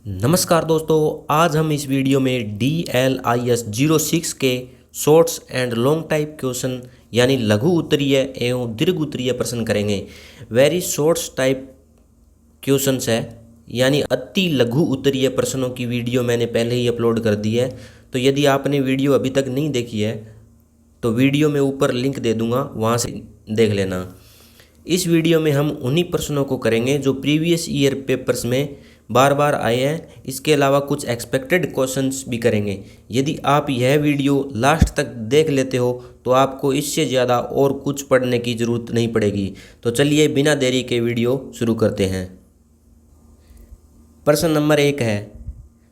नमस्कार दोस्तों, आज हम इस वीडियो में DLIS-06 के shorts and long type question यानी लघु उत्तरीय एवं दीर्घ उत्तरीय प्रश्न करेंगे। वेरी शॉर्ट्स टाइप क्वेश्चंस है यानी अति लघु उत्तरीय प्रश्नों की वीडियो मैंने पहले ही अपलोड कर दी है। तो यदि आपने वीडियो अभी तक नहीं देखी है तो वीडियो में ऊपर लिंक दे दूंगा, वहाँ से देख लेना। इस वीडियो में हम उन्हीं प्रश्नों को करेंगे जो प्रीवियस ईयर पेपर्स में बार बार आए हैं। इसके अलावा कुछ एक्सपेक्टेड क्वेश्चंस भी करेंगे। यदि आप यह वीडियो लास्ट तक देख लेते हो तो आपको इससे ज़्यादा और कुछ पढ़ने की ज़रूरत नहीं पड़ेगी। तो चलिए बिना देरी के वीडियो शुरू करते हैं। प्रश्न नंबर 1 है,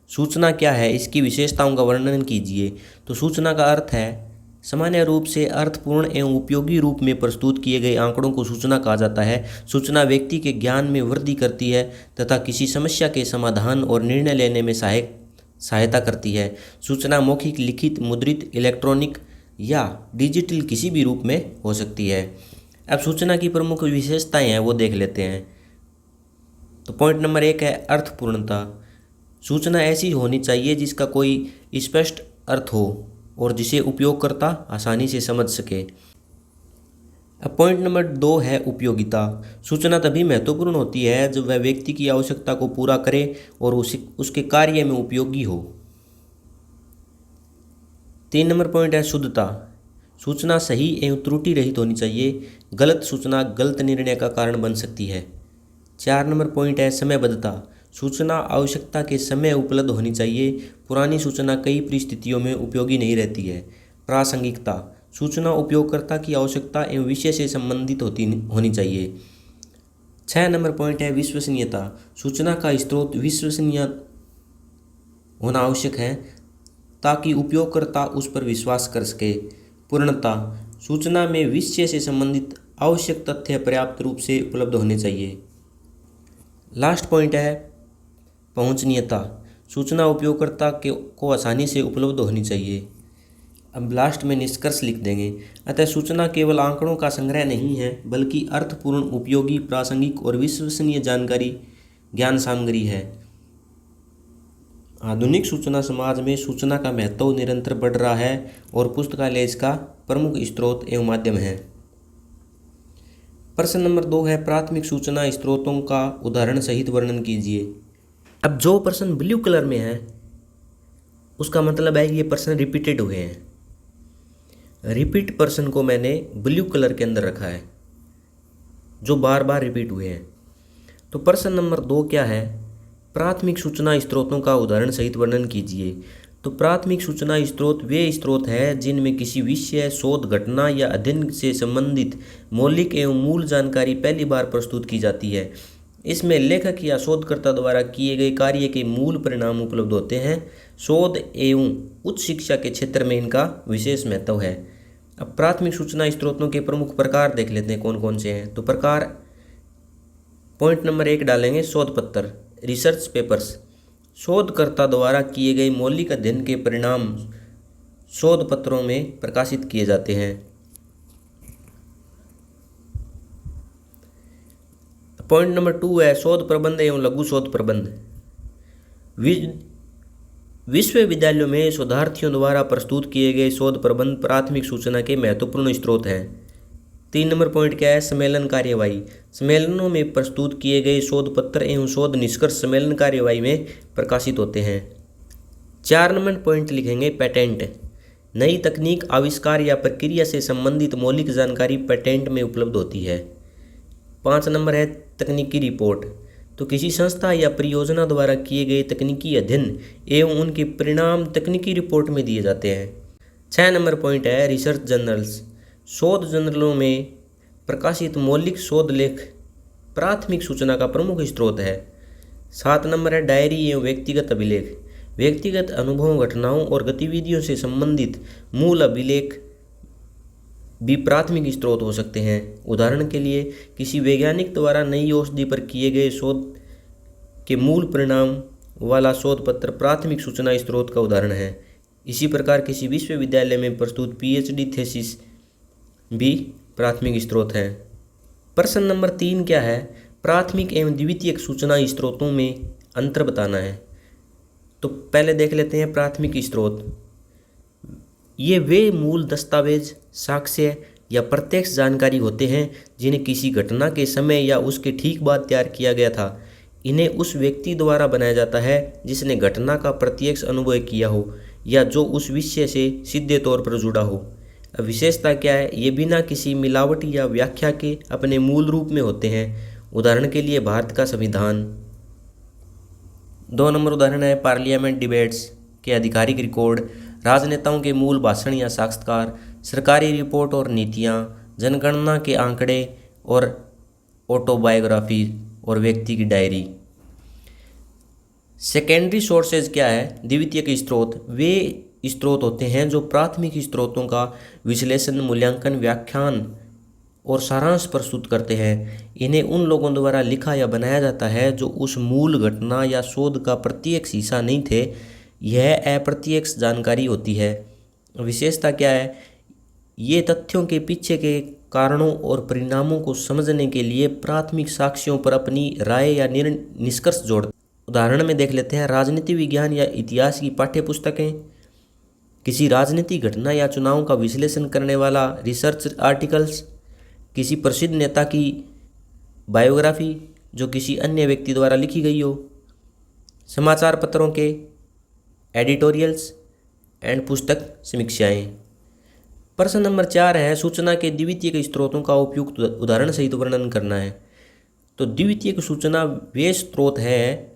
सूचना क्या है, इसकी विशेषताओं का वर्णन कीजिए। तो सूचना का अर्थ है सामान्य रूप से अर्थपूर्ण एवं उपयोगी रूप में प्रस्तुत किए गए आंकड़ों को सूचना कहा जाता है। सूचना व्यक्ति के ज्ञान में वृद्धि करती है तथा किसी समस्या के समाधान और निर्णय लेने में सहायता करती है। सूचना मौखिक, लिखित, मुद्रित, इलेक्ट्रॉनिक या डिजिटल किसी भी रूप में हो सकती है। अब सूचना की प्रमुख विशेषताएं हैं वो देख लेते हैं। तो पॉइंट नंबर 1 है अर्थपूर्णता। सूचना ऐसी होनी चाहिए जिसका कोई स्पष्ट अर्थ हो और जिसे उपयोगकर्ता आसानी से समझ सके। अब पॉइंट नंबर 2 है उपयोगिता। सूचना तभी महत्वपूर्ण होती है जब वह व्यक्ति की आवश्यकता को पूरा करे और उसके कार्य में उपयोगी हो। 3 नंबर पॉइंट है शुद्धता। सूचना सही एवं त्रुटि रहित होनी चाहिए। गलत सूचना गलत निर्णय का कारण बन सकती है। 4 नंबर पॉइंट है समयबद्धता। सूचना आवश्यकता के समय उपलब्ध होनी चाहिए। पुरानी सूचना कई परिस्थितियों में उपयोगी नहीं रहती है। प्रासंगिकता। सूचना उपयोगकर्ता की आवश्यकता एवं विषय से संबंधित होनी चाहिए। 6 नंबर पॉइंट है विश्वसनीयता। सूचना का स्रोत विश्वसनीय होना आवश्यक है ताकि उपयोगकर्ता उस पर विश्वास कर सके। पूर्णता। सूचना में विषय से संबंधित आवश्यक तथ्य पर्याप्त रूप से उपलब्ध होने चाहिए। लास्ट पॉइंट है पहुंचनीयता। सूचना उपयोगकर्ता को आसानी से उपलब्ध होनी चाहिए। अब लास्ट में निष्कर्ष लिख देंगे। अतः सूचना केवल आंकड़ों का संग्रह नहीं है बल्कि अर्थपूर्ण, उपयोगी, प्रासंगिक और विश्वसनीय जानकारी ज्ञान सामग्री है। आधुनिक सूचना समाज में सूचना का महत्व निरंतर बढ़ रहा है और पुस्तकालय इसका प्रमुख स्रोत एवं माध्यम है। प्रश्न नंबर 2 है प्राथमिक सूचना स्रोतों का उदाहरण सहित वर्णन कीजिए। अब जो प्रश्न ब्लू कलर में है उसका मतलब है कि ये प्रश्न रिपीटेड हुए हैं। रिपीट प्रश्न को मैंने ब्लू कलर के अंदर रखा है, जो बार बार रिपीट हुए हैं। तो प्रश्न नंबर 2 क्या है, प्राथमिक सूचना स्रोतों का उदाहरण सहित वर्णन कीजिए। तो प्राथमिक सूचना स्रोत वे स्रोत हैं जिनमें किसी विषय, शोध, घटना या अध्ययन से संबंधित मौलिक एवं मूल जानकारी पहली बार प्रस्तुत की जाती है। इसमें लेखक या शोधकर्ता द्वारा किए गए कार्य के मूल परिणाम उपलब्ध होते हैं। शोध एवं उच्च शिक्षा के क्षेत्र में इनका विशेष महत्व है। अब प्राथमिक सूचना स्रोतों के प्रमुख प्रकार देख लेते हैं कौन कौन से हैं। तो प्रकार पॉइंट नंबर 1 डालेंगे शोध पत्र, रिसर्च पेपर्स। शोधकर्ता द्वारा किए गए मौलिक अध्ययन के परिणाम शोध पत्रों में प्रकाशित किए जाते हैं। पॉइंट नंबर 2 है शोध प्रबंध एवं लघु शोध प्रबंध। विश्वविद्यालयों में शोधार्थियों द्वारा प्रस्तुत किए गए शोध प्रबंध प्राथमिक सूचना के महत्वपूर्ण स्रोत हैं। 3 नंबर पॉइंट क्या है सम्मेलन कार्यवाही। सम्मेलनों में प्रस्तुत किए गए शोध पत्र एवं शोध निष्कर्ष सम्मेलन कार्यवाही में प्रकाशित होते हैं। 4 नंबर पॉइंट लिखेंगे पेटेंट। नई तकनीक, आविष्कार या प्रक्रिया से संबंधित मौलिक जानकारी पेटेंट में उपलब्ध होती है। 5 नंबर है तकनीकी रिपोर्ट। तो किसी संस्था या परियोजना द्वारा किए गए तकनीकी अध्ययन एवं उनके परिणाम तकनीकी रिपोर्ट में दिए जाते हैं। 6 नंबर पॉइंट है रिसर्च जर्नल्स। शोध जर्नलों में प्रकाशित मौलिक शोध लेख प्राथमिक सूचना का प्रमुख स्रोत है। 7 नंबर है डायरी एवं व्यक्तिगत अभिलेख। व्यक्तिगत अनुभवों, घटनाओं और गतिविधियों से संबंधित मूल अभिलेख भी प्राथमिक स्रोत हो सकते हैं। उदाहरण के लिए किसी वैज्ञानिक द्वारा नई औषधि पर किए गए शोध के मूल परिणाम वाला शोध पत्र प्राथमिक सूचना स्रोत का उदाहरण है। इसी प्रकार किसी विश्वविद्यालय में प्रस्तुत PhD थीसिस भी प्राथमिक स्रोत है। प्रश्न नंबर 3 क्या है, प्राथमिक एवं द्वितीयक सूचना स्रोतों में अंतर बताना है। तो पहले देख लेते हैं प्राथमिक स्रोत। ये वे मूल दस्तावेज, साक्ष्य या प्रत्यक्ष जानकारी होते हैं जिन्हें किसी घटना के समय या उसके ठीक बाद तैयार किया गया था। इन्हें उस व्यक्ति द्वारा बनाया जाता है जिसने घटना का प्रत्यक्ष अनुभव किया हो या जो उस विषय से सीधे तौर पर जुड़ा हो। अब विशेषता क्या है? ये बिना किसी मिलावट या व्याख्या के अपने मूल रूप में होते हैं। उदाहरण के लिए भारत का संविधान। 2 नंबर उदाहरण है पार्लियामेंट डिबेट्स के आधिकारिक रिकॉर्ड, राजनेताओं के मूल भाषण या साक्षात्कार, सरकारी रिपोर्ट और नीतियाँ, जनगणना के आंकड़े और ऑटोबायोग्राफी और व्यक्ति की डायरी। सेकेंडरी सोर्सेज क्या है? द्वितीयक स्रोत वे स्रोत होते हैं जो प्राथमिक स्रोतों का विश्लेषण, मूल्यांकन, व्याख्यान और सारांश प्रस्तुत करते हैं। इन्हें उन लोगों द्वारा लिखा या बनाया जाता है जो उस मूल घटना या शोध का प्रत्यक्ष हिस्सा नहीं थे। यह अप्रत्यक्ष जानकारी होती है। विशेषता क्या है? ये तथ्यों के पीछे के कारणों और परिणामों को समझने के लिए प्राथमिक साक्ष्यों पर अपनी राय या निष्कर्ष जोड़ते। उदाहरण में देख लेते हैं राजनीति विज्ञान या इतिहास की पाठ्य पुस्तकें, किसी राजनीतिक घटना या चुनाव का विश्लेषण करने वाला रिसर्च आर्टिकल्स, किसी प्रसिद्ध नेता की बायोग्राफी जो किसी अन्य व्यक्ति द्वारा लिखी गई हो, समाचार पत्रों के एडिटोरियल्स एंड पुस्तक समीक्षाएं। प्रश्न नंबर 4 है सूचना के द्वितीयक स्रोतों का उपयुक्त उदाहरण सहित वर्णन करना है। तो द्वितीयक सूचना वे स्रोत हैं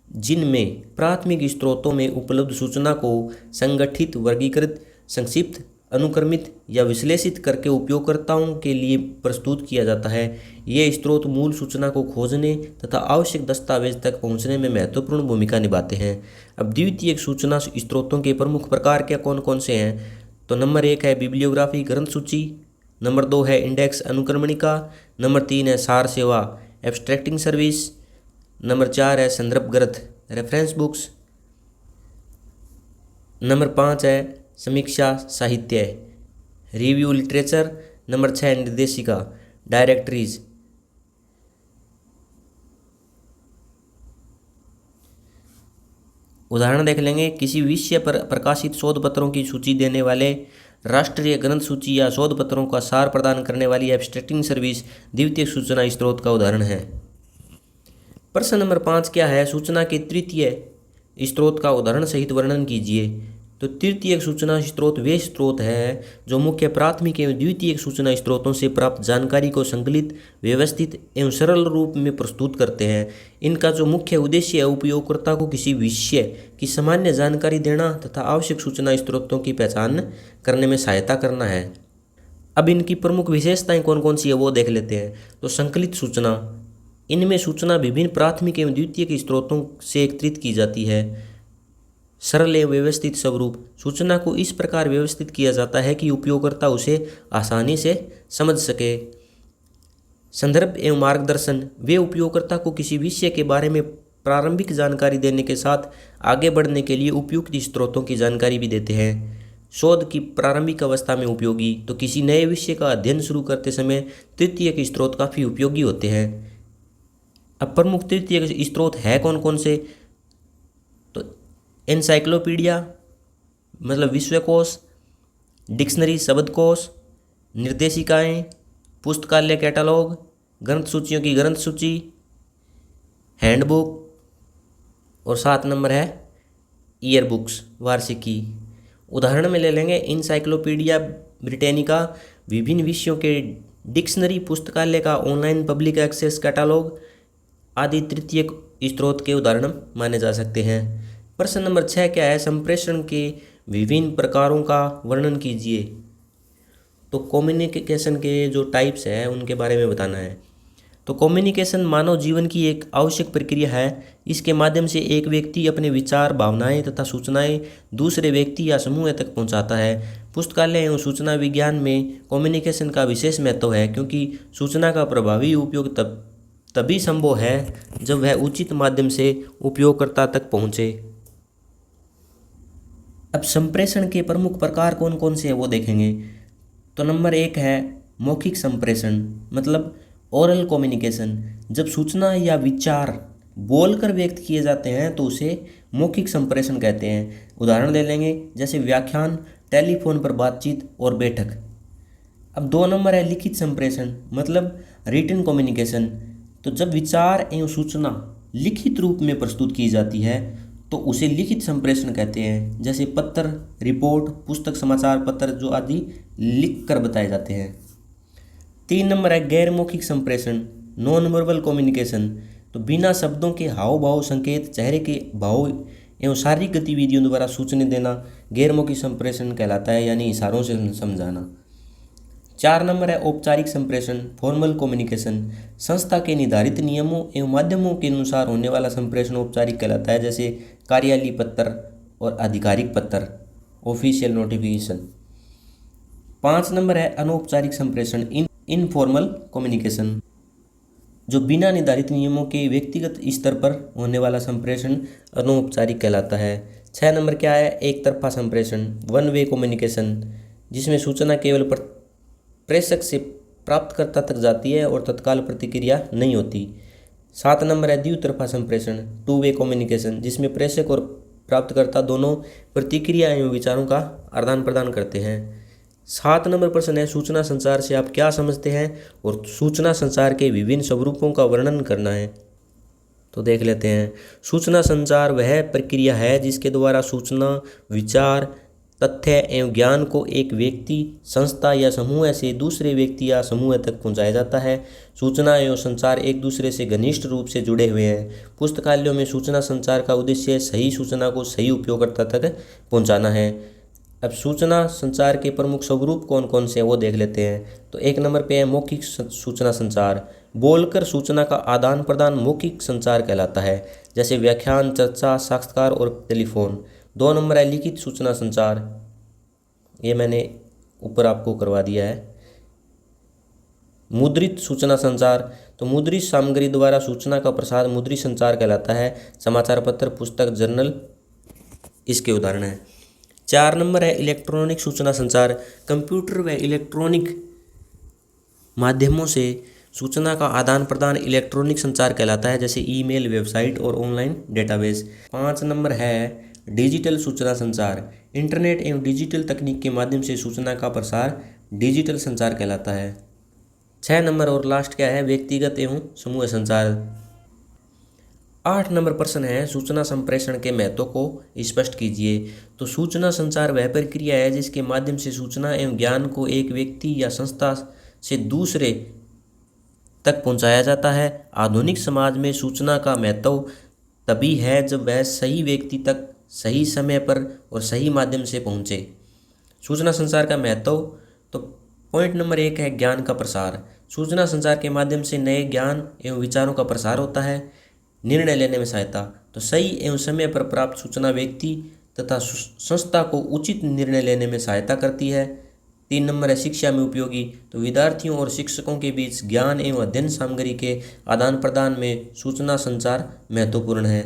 जिनमें प्राथमिक स्रोतों में उपलब्ध सूचना को संगठित, वर्गीकृत, संक्षिप्त, अनुक्रमित या विश्लेषित करके उपयोगकर्ताओं के लिए प्रस्तुत किया जाता है। ये स्रोत मूल सूचना को खोजने तथा आवश्यक दस्तावेज तक पहुंचने में महत्वपूर्ण भूमिका निभाते हैं। अब द्वितीयक सूचना स्रोतों के प्रमुख प्रकार क्या कौन कौन से हैं? तो नंबर 1 है बिब्लियोग्राफी, ग्रंथ सूची। नंबर 2 है इंडेक्स, अनुक्रमणिका। नंबर 3 है सार सेवा, एब्स्ट्रैक्टिंग सर्विस। नंबर 4 है संदर्भ ग्रंथ, रेफरेंस बुक्स। नंबर 5 है समीक्षा साहित्य, रिव्यू लिटरेचर। नंबर 6 निर्देशिका, डायरेक्टरीज। उदाहरण देख लेंगे किसी विषय पर प्रकाशित शोध पत्रों की सूची देने वाले राष्ट्रीय ग्रंथ सूची या शोध पत्रों का सार प्रदान करने वाली एब्स्ट्रैक्टिंग सर्विस द्वितीयक सूचना स्रोत का उदाहरण है। प्रश्न नंबर 5 क्या है? सूचना के तृतीय स्रोत का उदाहरण सहित वर्णन कीजिए। तो तृतीयक सूचना स्रोत वे स्रोत हैं जो मुख्य, प्राथमिक एवं द्वितीयक सूचना स्रोतों से प्राप्त जानकारी को संकलित, व्यवस्थित एवं सरल रूप में प्रस्तुत करते हैं। इनका जो मुख्य उद्देश्य है उपयोगकर्ता को किसी विषय की सामान्य जानकारी देना तथा आवश्यक सूचना स्रोतों की पहचान करने में सहायता करना है। अब इनकी प्रमुख विशेषताएं कौन कौन सी है वो देख लेते हैं। तो संकलित सूचना, इनमें सूचना विभिन्न प्राथमिक एवं द्वितीयक स्रोतों से एकत्रित की जाती है। सरल एवं व्यवस्थित स्वरूप, सूचना को इस प्रकार व्यवस्थित किया जाता है कि उपयोगकर्ता उसे आसानी से समझ सके। संदर्भ एवं मार्गदर्शन, वे उपयोगकर्ता को किसी विषय के बारे में प्रारंभिक जानकारी देने के साथ आगे बढ़ने के लिए उपयुक्त स्रोतों की जानकारी भी देते हैं। शोध की प्रारंभिक अवस्था में उपयोगी, तो किसी नए विषय का अध्ययन शुरू करते समय तृतीयक स्रोत काफ़ी उपयोगी होते हैं। अब प्रमुख तृतीयक स्रोत है कौन कौन से? तो एनसाइक्लोपीडिया मतलब विश्वकोश, डिक्शनरी शब्दकोश, निर्देशिकाएं, पुस्तकालय कैटलॉग, ग्रंथ सूचियों की ग्रंथ सूची, हैंडबुक और 7 नंबर है ईयर बुक्स, वार्षिकी। उदाहरण में ले लेंगे इंसाइक्लोपीडिया ब्रिटेनिका, विभिन्न विषयों के डिक्शनरी, पुस्तकालय का ऑनलाइन पब्लिक एक्सेस कैटलॉग आदि तृतीयक स्रोत के उदाहरण माने जा सकते हैं। प्रश्न नंबर 6 क्या है? संप्रेषण के विभिन्न प्रकारों का वर्णन कीजिए। तो कम्युनिकेशन के जो टाइप्स हैं उनके बारे में बताना है। तो कम्युनिकेशन मानव जीवन की एक आवश्यक प्रक्रिया है। इसके माध्यम से एक व्यक्ति अपने विचार, भावनाएं तथा सूचनाएं दूसरे व्यक्ति या समूह तक पहुंचाता है। पुस्तकालय एवं सूचना विज्ञान में कम्युनिकेशन का विशेष महत्व है क्योंकि सूचना का प्रभावी उपयोग तभी संभव है जब वह उचित माध्यम से उपयोगकर्ता तक पहुंचे। अब संप्रेषण के प्रमुख प्रकार कौन कौन से हैं वो देखेंगे। तो नंबर 1 है मौखिक संप्रेषण मतलब ओरल कम्युनिकेशन, जब सूचना या विचार बोलकर व्यक्त किए जाते हैं तो उसे मौखिक संप्रेषण कहते हैं। उदाहरण ले लेंगे जैसे व्याख्यान, टेलीफोन पर बातचीत और बैठक। अब 2 नंबर है लिखित संप्रेषण, मतलब रिटन कम्युनिकेशन। तो जब विचार एवं सूचना लिखित रूप में प्रस्तुत की जाती है तो उसे लिखित संप्रेषण कहते हैं। जैसे पत्र, रिपोर्ट, पुस्तक, समाचार पत्र जो आदि लिख कर बताए जाते हैं। 3 नंबर है गैर मौखिक संप्रेषण, नॉन वर्बल कम्युनिकेशन। तो बिना शब्दों के हाव भाव, संकेत, चेहरे के भाव एवं शारीरिक गतिविधियों द्वारा सूचना देना गैर मौखिक संप्रेषण कहलाता है, यानी इशारों से समझाना। 4 नंबर है औपचारिक संप्रेषण, फॉर्मल कम्युनिकेशन। संस्था के निर्धारित नियमों एवं माध्यमों के अनुसार होने वाला संप्रेषण औपचारिक कहलाता है, जैसे कार्यालयीय पत्र और आधिकारिक पत्र, ऑफिशियल नोटिफिकेशन। 5 नंबर है अनौपचारिक संप्रेषण, इनफॉर्मल कम्युनिकेशन। जो बिना निर्धारित नियमों के व्यक्तिगत स्तर पर होने वाला संप्रेषण अनौपचारिक कहलाता है। 6 नंबर क्या है, एक तरफा संप्रेषण, वन वे कम्युनिकेशन, जिसमें सूचना केवल प्रेषक से प्राप्तकर्ता तक जाती है और तत्काल प्रतिक्रिया नहीं होती। 7 नंबर है द्वितरफा संप्रेषण, टू वे कम्युनिकेशन, जिसमें प्रेषक और प्राप्तकर्ता दोनों प्रतिक्रिया एवं विचारों का आदान प्रदान करते हैं। 7 नंबर प्रश्न है सूचना संचार से आप क्या समझते हैं, और सूचना संचार के विभिन्न स्वरूपों का वर्णन करना है। तो देख लेते हैं। सूचना संचार वह प्रक्रिया है जिसके द्वारा सूचना, विचार, तथ्य एवं ज्ञान को एक व्यक्ति, संस्था या समूह से दूसरे व्यक्ति या समूह तक पहुंचाया जाता है। सूचना एवं संचार एक दूसरे से घनिष्ठ रूप से जुड़े हुए हैं। पुस्तकालयों में सूचना संचार का उद्देश्य सही सूचना को सही उपयोगकर्ता तक पहुंचाना है। अब सूचना संचार के प्रमुख स्वरूप कौन कौन से हैं वो देख लेते हैं। तो 1 नंबर पे है मौखिक सूचना संचार। बोलकर सूचना का आदान प्रदान मौखिक संचार कहलाता है, जैसे व्याख्यान, चर्चा, साक्षात्कार और टेलीफोन। 2 नंबर है लिखित सूचना संचार, ये मैंने ऊपर आपको करवा दिया है। मुद्रित सूचना संचार, तो मुद्रित सामग्री द्वारा सूचना का प्रसार मुद्रित संचार कहलाता है। समाचार पत्र, पुस्तक, जर्नल इसके उदाहरण हैं। 4 नंबर है इलेक्ट्रॉनिक सूचना संचार। कंप्यूटर व इलेक्ट्रॉनिक माध्यमों से सूचना का आदान प्रदान इलेक्ट्रॉनिक संचार कहलाता है, जैसे ईमेल, वेबसाइट और ऑनलाइन डेटाबेस। 5 नंबर है डिजिटल सूचना संचार। इंटरनेट एवं डिजिटल तकनीक के माध्यम से सूचना का प्रसार डिजिटल संचार कहलाता है। 6 नंबर और लास्ट क्या है, व्यक्तिगत एवं समूह संचार। 8 नंबर प्रश्न है सूचना संप्रेषण के महत्व को स्पष्ट कीजिए। तो सूचना संचार वह प्रक्रिया है जिसके माध्यम से सूचना एवं ज्ञान को एक व्यक्ति या संस्था से दूसरे तक पहुंचाया जाता है। आधुनिक समाज में सूचना का महत्व तभी है जब वह सही व्यक्ति तक सही समय पर और सही माध्यम से पहुंचे। सूचना संचार का महत्व, तो पॉइंट नंबर 1 है ज्ञान का प्रसार। सूचना संचार के माध्यम से नए ज्ञान एवं विचारों का प्रसार होता है। निर्णय लेने में सहायता, तो सही एवं समय पर प्राप्त सूचना व्यक्ति तथा संस्था को उचित निर्णय लेने में सहायता करती है। 3 नंबर है शिक्षा में उपयोगी, तो विद्यार्थियों और शिक्षकों के बीच ज्ञान एवं अध्ययन सामग्री के आदान प्रदान में सूचना संचार महत्वपूर्ण है।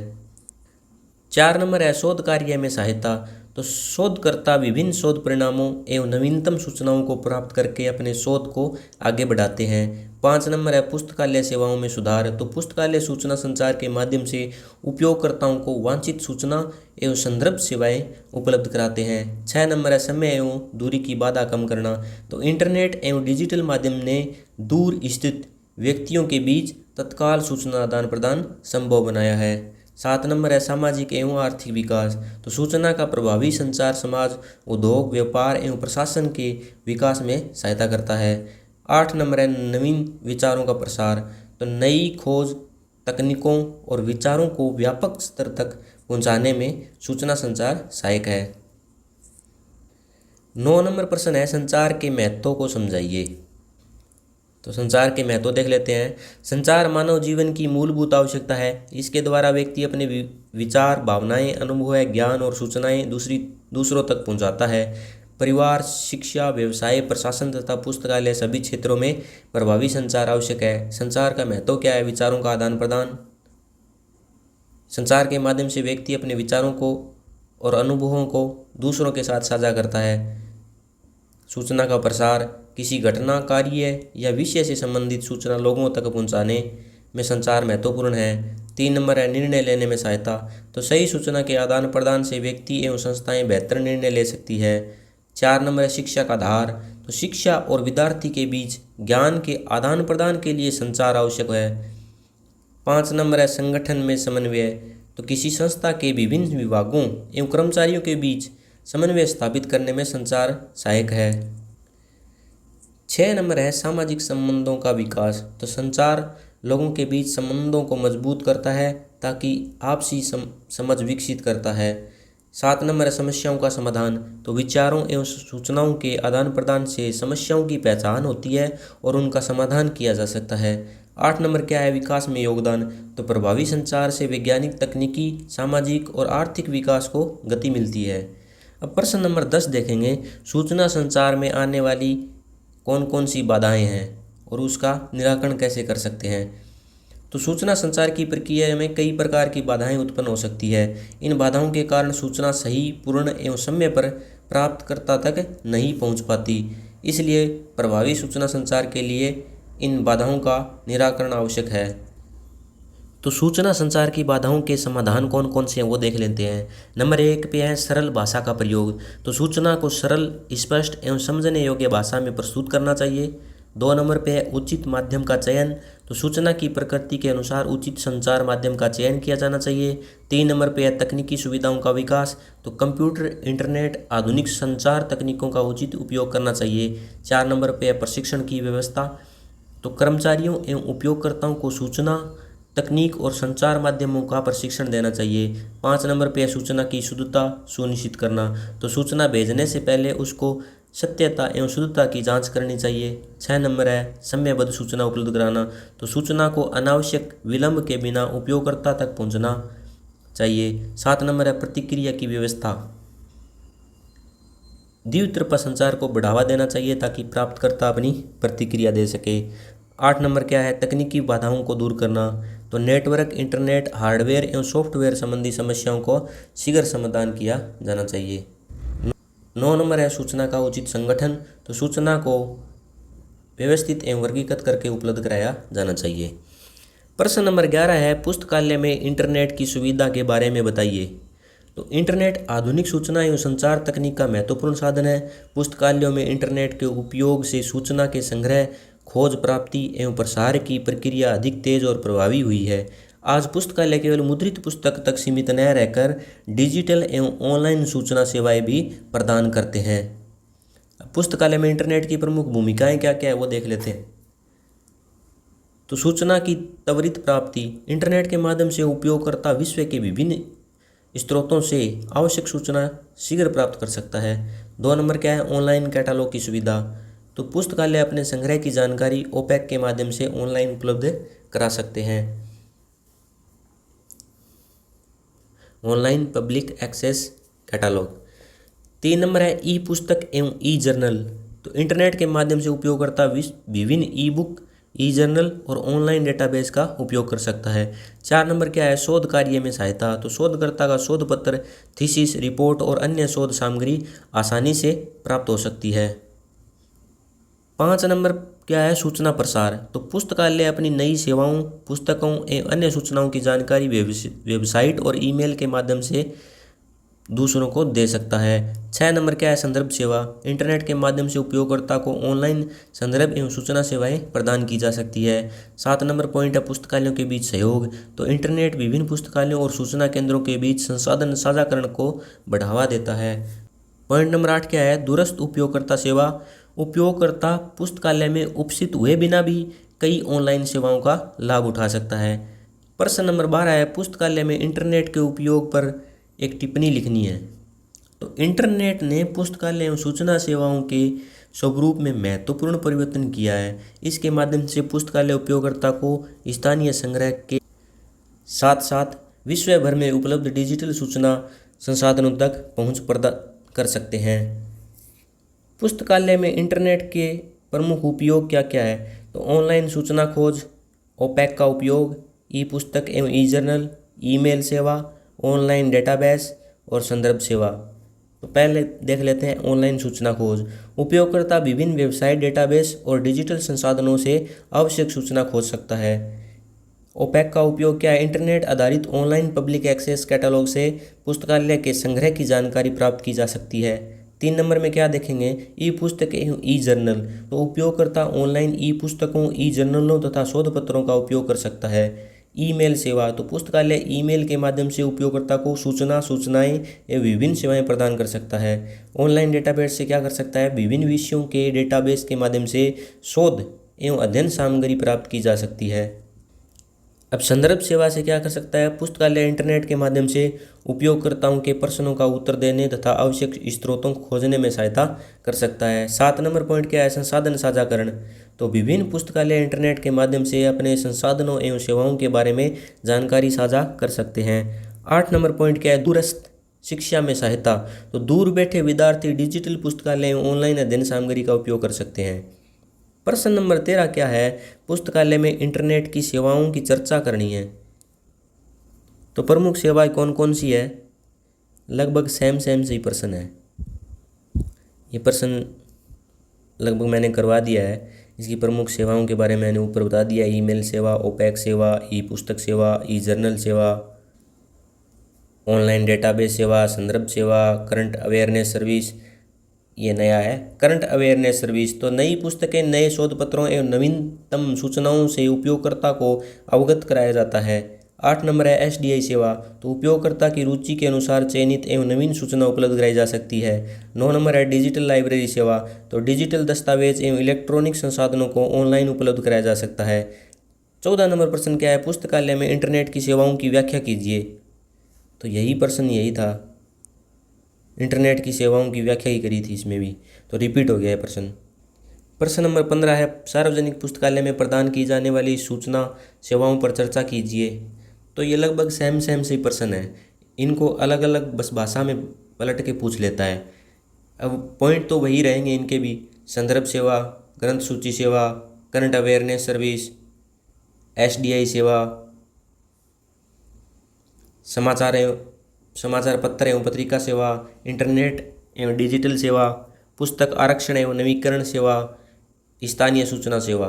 4 नंबर है शोध कार्य में सहायता, तो शोधकर्ता विभिन्न शोध परिणामों एवं नवीनतम सूचनाओं को प्राप्त करके अपने शोध को आगे बढ़ाते हैं। 5 नंबर है पुस्तकालय सेवाओं में सुधार, तो पुस्तकालय सूचना संचार के माध्यम से उपयोगकर्ताओं को वांछित सूचना एवं संदर्भ सेवाएं उपलब्ध कराते हैं। 6 नंबर है समय एवं दूरी की बाधा कम करना, तो इंटरनेट एवं डिजिटल माध्यम ने दूर स्थित व्यक्तियों के बीच तत्काल सूचना आदान प्रदान संभव बनाया है। 7 नंबर है सामाजिक एवं आर्थिक विकास, तो सूचना का प्रभावी संचार समाज, उद्योग, व्यापार एवं प्रशासन के विकास में सहायता करता है। 8 नंबर है नवीन विचारों का प्रसार, तो नई खोज, तकनीकों और विचारों को व्यापक स्तर तक पहुंचाने में सूचना संचार सहायक है। 9 नंबर प्रश्न है संचार के महत्व को समझाइए। तो संचार के महत्व देख लेते हैं। संचार मानव जीवन की मूलभूत आवश्यकता है। इसके द्वारा व्यक्ति अपने विचार, भावनाएं, अनुभव, ज्ञान और सूचनाएं दूसरों तक पहुंचाता है। परिवार, शिक्षा, व्यवसाय, प्रशासन तथा पुस्तकालय सभी क्षेत्रों में प्रभावी संचार आवश्यक है। संचार का महत्व क्या है, विचारों का आदान प्रदान। संचार के माध्यम से व्यक्ति अपने विचारों को और अनुभवों को दूसरों के साथ साझा करता है। सूचना का प्रसार, किसी घटना, कार्य या विषय से संबंधित सूचना लोगों तक पहुंचाने में संचार महत्वपूर्ण है। 3 नंबर है निर्णय लेने में सहायता, तो सही सूचना के आदान प्रदान से व्यक्ति एवं संस्थाएं बेहतर निर्णय ले सकती है। 4 नंबर है शिक्षा का आधार, तो शिक्षा और विद्यार्थी के बीच ज्ञान के आदान प्रदान के लिए संचार आवश्यक है। 5 नंबर है संगठन में समन्वय, तो किसी संस्था के विभिन्न विभागों एवं कर्मचारियों के बीच समन्वय स्थापित करने में संचार सहायक है। 6 नंबर है सामाजिक संबंधों का विकास, तो संचार लोगों के बीच संबंधों को मजबूत करता है ताकि आपसी समझ विकसित करता है। 7 नंबर है समस्याओं का समाधान, तो विचारों एवं सूचनाओं के आदान प्रदान से समस्याओं की पहचान होती है और उनका समाधान किया जा सकता है। 8 नंबर क्या है विकास में योगदान, तो प्रभावी संचार से वैज्ञानिक, तकनीकी, सामाजिक और आर्थिक विकास को गति मिलती है। अब प्रश्न नंबर 10 देखेंगे, सूचना संचार में आने वाली कौन कौन सी बाधाएं हैं और उसका निराकरण कैसे कर सकते हैं। तो सूचना संचार की प्रक्रिया में कई प्रकार की बाधाएं उत्पन्न हो सकती है। इन बाधाओं के कारण सूचना सही, पूर्ण एवं समय पर प्राप्तकर्ता तक नहीं पहुंच पाती। इसलिए प्रभावी सूचना संचार के लिए इन बाधाओं का निराकरण आवश्यक है। तो सूचना संचार की बाधाओं के समाधान कौन कौन से हैं वो देख लेते हैं। नंबर 1 पे है सरल भाषा का प्रयोग, तो सूचना को सरल, स्पष्ट एवं समझने योग्य भाषा में प्रस्तुत करना चाहिए। 2 नंबर पे है उचित माध्यम का चयन, तो सूचना की प्रकृति के अनुसार उचित संचार माध्यम का चयन किया जाना चाहिए। 3 नंबर पे है तकनीकी सुविधाओं का विकास, तो कंप्यूटर, इंटरनेट, आधुनिक संचार तकनीकों का उचित उपयोग करना चाहिए। 4 नंबर पे है प्रशिक्षण की व्यवस्था, तो कर्मचारियों एवं उपयोगकर्ताओं को सूचना, तकनीक और संचार माध्यमों का प्रशिक्षण देना चाहिए। 5 नंबर पे है सूचना की शुद्धता सुनिश्चित करना, तो सूचना भेजने से पहले उसको सत्यता एवं शुद्धता की जांच करनी चाहिए। 6 नंबर है समयबद्ध सूचना उपलब्ध कराना, तो सूचना को अनावश्यक विलंब के बिना उपयोगकर्ता तक पहुंचना चाहिए। 7 नंबर है प्रतिक्रिया की व्यवस्था, द्वितरफा संचार को बढ़ावा देना चाहिए ताकि प्राप्तकर्ता अपनी प्रतिक्रिया दे सके। 8 नंबर क्या है तकनीकी बाधाओं को दूर करना, तो नेटवर्क, इंटरनेट, हार्डवेयर एवं सॉफ्टवेयर संबंधी समस्याओं को शीघ्र समाधान किया जाना चाहिए। 9 नंबर है सूचना का उचित संगठन, तो सूचना को व्यवस्थित एवं वर्गीकृत करके उपलब्ध कराया जाना चाहिए। प्रश्न नंबर 11 है पुस्तकालय में इंटरनेट की सुविधा के बारे में बताइए। तो इंटरनेट आधुनिक सूचना एवं संचार तकनीक का महत्वपूर्ण साधन है। पुस्तकालयों में इंटरनेट के उपयोग से सूचना के संग्रह, खोज, प्राप्ति एवं प्रसार की प्रक्रिया अधिक तेज और प्रभावी हुई है। आज पुस्तकालय केवल मुद्रित पुस्तक तक सीमित न रहकर डिजिटल एवं ऑनलाइन सूचना सेवाएं भी प्रदान करते हैं। पुस्तकालय में इंटरनेट की प्रमुख भूमिकाएं क्या क्या है वो देख लेते हैं। तो सूचना की त्वरित प्राप्ति, इंटरनेट के माध्यम से उपयोगकर्ता विश्व के विभिन्न स्रोतों से आवश्यक सूचना शीघ्र प्राप्त कर सकता है। 2 नंबर क्या है ऑनलाइन कैटलॉग की सुविधा, तो पुस्तकालय अपने संग्रह की जानकारी ओपेक के माध्यम से ऑनलाइन उपलब्ध करा सकते हैं। Online public access catalogue. 3 नंबर है ई पुस्तक एवं ई जर्नल, तो इंटरनेट के माध्यम से उपयोगकर्ता विभिन्न ई बुक, ई जर्नल और ऑनलाइन डेटाबेस का उपयोग कर सकता है। 4 नंबर क्या है शोध कार्य में सहायता, तो शोधकर्ता का शोध पत्र, थीसिस, रिपोर्ट और अन्य शोध सामग्री आसानी से प्राप्त हो सकती है। 5 नंबर क्या है सूचना प्रसार, तो पुस्तकालय अपनी नई सेवाओं, पुस्तकों एवं अन्य सूचनाओं की जानकारी वेबसाइट और ईमेल के माध्यम से दूसरों को दे सकता है। 6 नंबर क्या है संदर्भ सेवा, इंटरनेट के माध्यम से उपयोगकर्ता को ऑनलाइन संदर्भ एवं सूचना सेवाएं प्रदान की जा सकती है। 7 नंबर पॉइंट है पुस्तकालयों के बीच सहयोग, तो इंटरनेट विभिन्न पुस्तकालयों और सूचना केंद्रों के बीच संसाधन साझाकरण को बढ़ावा देता है। पॉइंट नंबर 8 क्या है दूरस्थ उपयोगकर्ता सेवा, उपयोगकर्ता पुस्तकालय में उपस्थित हुए बिना भी कई ऑनलाइन सेवाओं का लाभ उठा सकता है। प्रश्न नंबर 12 है पुस्तकालय में इंटरनेट के उपयोग पर एक टिप्पणी लिखनी है। तो इंटरनेट ने पुस्तकालय एवं सूचना सेवाओं के स्वरूप में महत्वपूर्ण परिवर्तन किया है। इसके माध्यम से पुस्तकालय उपयोगकर्ता को स्थानीय संग्रह के साथ साथ विश्व भर में उपलब्ध डिजिटल सूचना संसाधनों तक पहुंच प्रदान कर सकते हैं। पुस्तकालय में इंटरनेट के प्रमुख उपयोग क्या क्या है, तो ऑनलाइन सूचना खोज, ओपेक का उपयोग, ई पुस्तक एवं ई जर्नल, ईमेल सेवा, ऑनलाइन डेटाबेस और संदर्भ सेवा। तो पहले देख लेते हैं ऑनलाइन सूचना खोज। उपयोगकर्ता विभिन्न वेबसाइट, डेटाबेस और डिजिटल संसाधनों से आवश्यक सूचना खोज सकता है। ओपैक का उपयोग क्या है? इंटरनेट आधारित ऑनलाइन पब्लिक एक्सेस कैटलॉग से पुस्तकालय के संग्रह की जानकारी प्राप्त की जा सकती है। 3 नंबर में क्या देखेंगे? ई पुस्तक एवं ई जर्नल। तो उपयोगकर्ता ऑनलाइन ई पुस्तकों, ई जर्नलों तथा शोध पत्रों का उपयोग कर सकता है। ईमेल सेवा। तो पुस्तकालय ईमेल के माध्यम से उपयोगकर्ता को सूचनाएं एवं विभिन्न सेवाएं प्रदान कर सकता है। ऑनलाइन डेटाबेस से क्या कर सकता है? विभिन्न विषयों के डेटाबेस के माध्यम से शोध एवं अध्ययन सामग्री प्राप्त की जा सकती है। अब संदर्भ सेवा से क्या कर सकता है? पुस्तकालय इंटरनेट के माध्यम से उपयोगकर्ताओं के प्रश्नों का उत्तर देने तथा आवश्यक स्रोतों को खोजने में सहायता कर सकता है। 7 नंबर पॉइंट क्या है? संसाधन साझाकरण। तो विभिन्न पुस्तकालय इंटरनेट के माध्यम से अपने संसाधनों एवं सेवाओं के बारे में जानकारी साझा कर सकते हैं। 8 नंबर पॉइंट क्या है? दूरस्थ शिक्षा में सहायता। तो दूर बैठे विद्यार्थी डिजिटल पुस्तकालय एवं ऑनलाइन अध्ययन सामग्री का उपयोग कर सकते हैं। प्रश्न नंबर 13 क्या है? पुस्तकालय में इंटरनेट की सेवाओं की चर्चा करनी है। तो प्रमुख सेवाएं कौन कौन सी है? लगभग सेम से ही प्रश्न है। ये प्रश्न लगभग मैंने करवा दिया है। इसकी प्रमुख सेवाओं के बारे में मैंने ऊपर बता दिया। ईमेल सेवा, ओपैक सेवा, ई पुस्तक सेवा, ई जर्नल सेवा, ऑनलाइन डेटाबेस सेवा, संदर्भ सेवा, करंट अवेयरनेस सर्विस। ये नया है, करंट अवेयरनेस सर्विस। तो नई पुस्तकें, नए शोध पत्रों एवं नवीनतम सूचनाओं से उपयोगकर्ता को अवगत कराया जाता है। 8 नंबर है SDI सेवा। तो उपयोगकर्ता की रुचि के अनुसार चयनित एवं नवीन सूचना उपलब्ध कराई जा सकती है। 9 नंबर है डिजिटल लाइब्रेरी सेवा। तो डिजिटल दस्तावेज एवं इलेक्ट्रॉनिक संसाधनों को ऑनलाइन उपलब्ध कराया जा सकता है। 14 नंबर प्रश्न क्या है? पुस्तकालय में इंटरनेट की सेवाओं की व्याख्या कीजिए। तो यही प्रश्न यही था, इंटरनेट की सेवाओं की व्याख्या ही करी थी इसमें भी, तो रिपीट हो गया है प्रश्न। प्रश्न नंबर 15 है सार्वजनिक पुस्तकालय में प्रदान की जाने वाली सूचना सेवाओं पर चर्चा कीजिए। तो ये लगभग सेम से ही प्रश्न है, इनको अलग अलग बस भाषा में पलट के पूछ लेता है। अब पॉइंट तो वही रहेंगे इनके भी, संदर्भ सेवा, ग्रंथ सूची सेवा, करंट अवेयरनेस सर्विस, SDI सेवा, समाचार पत्र एवं पत्रिका सेवा, इंटरनेट एवं डिजिटल सेवा, पुस्तक आरक्षण एवं नवीकरण सेवा, स्थानीय सूचना सेवा।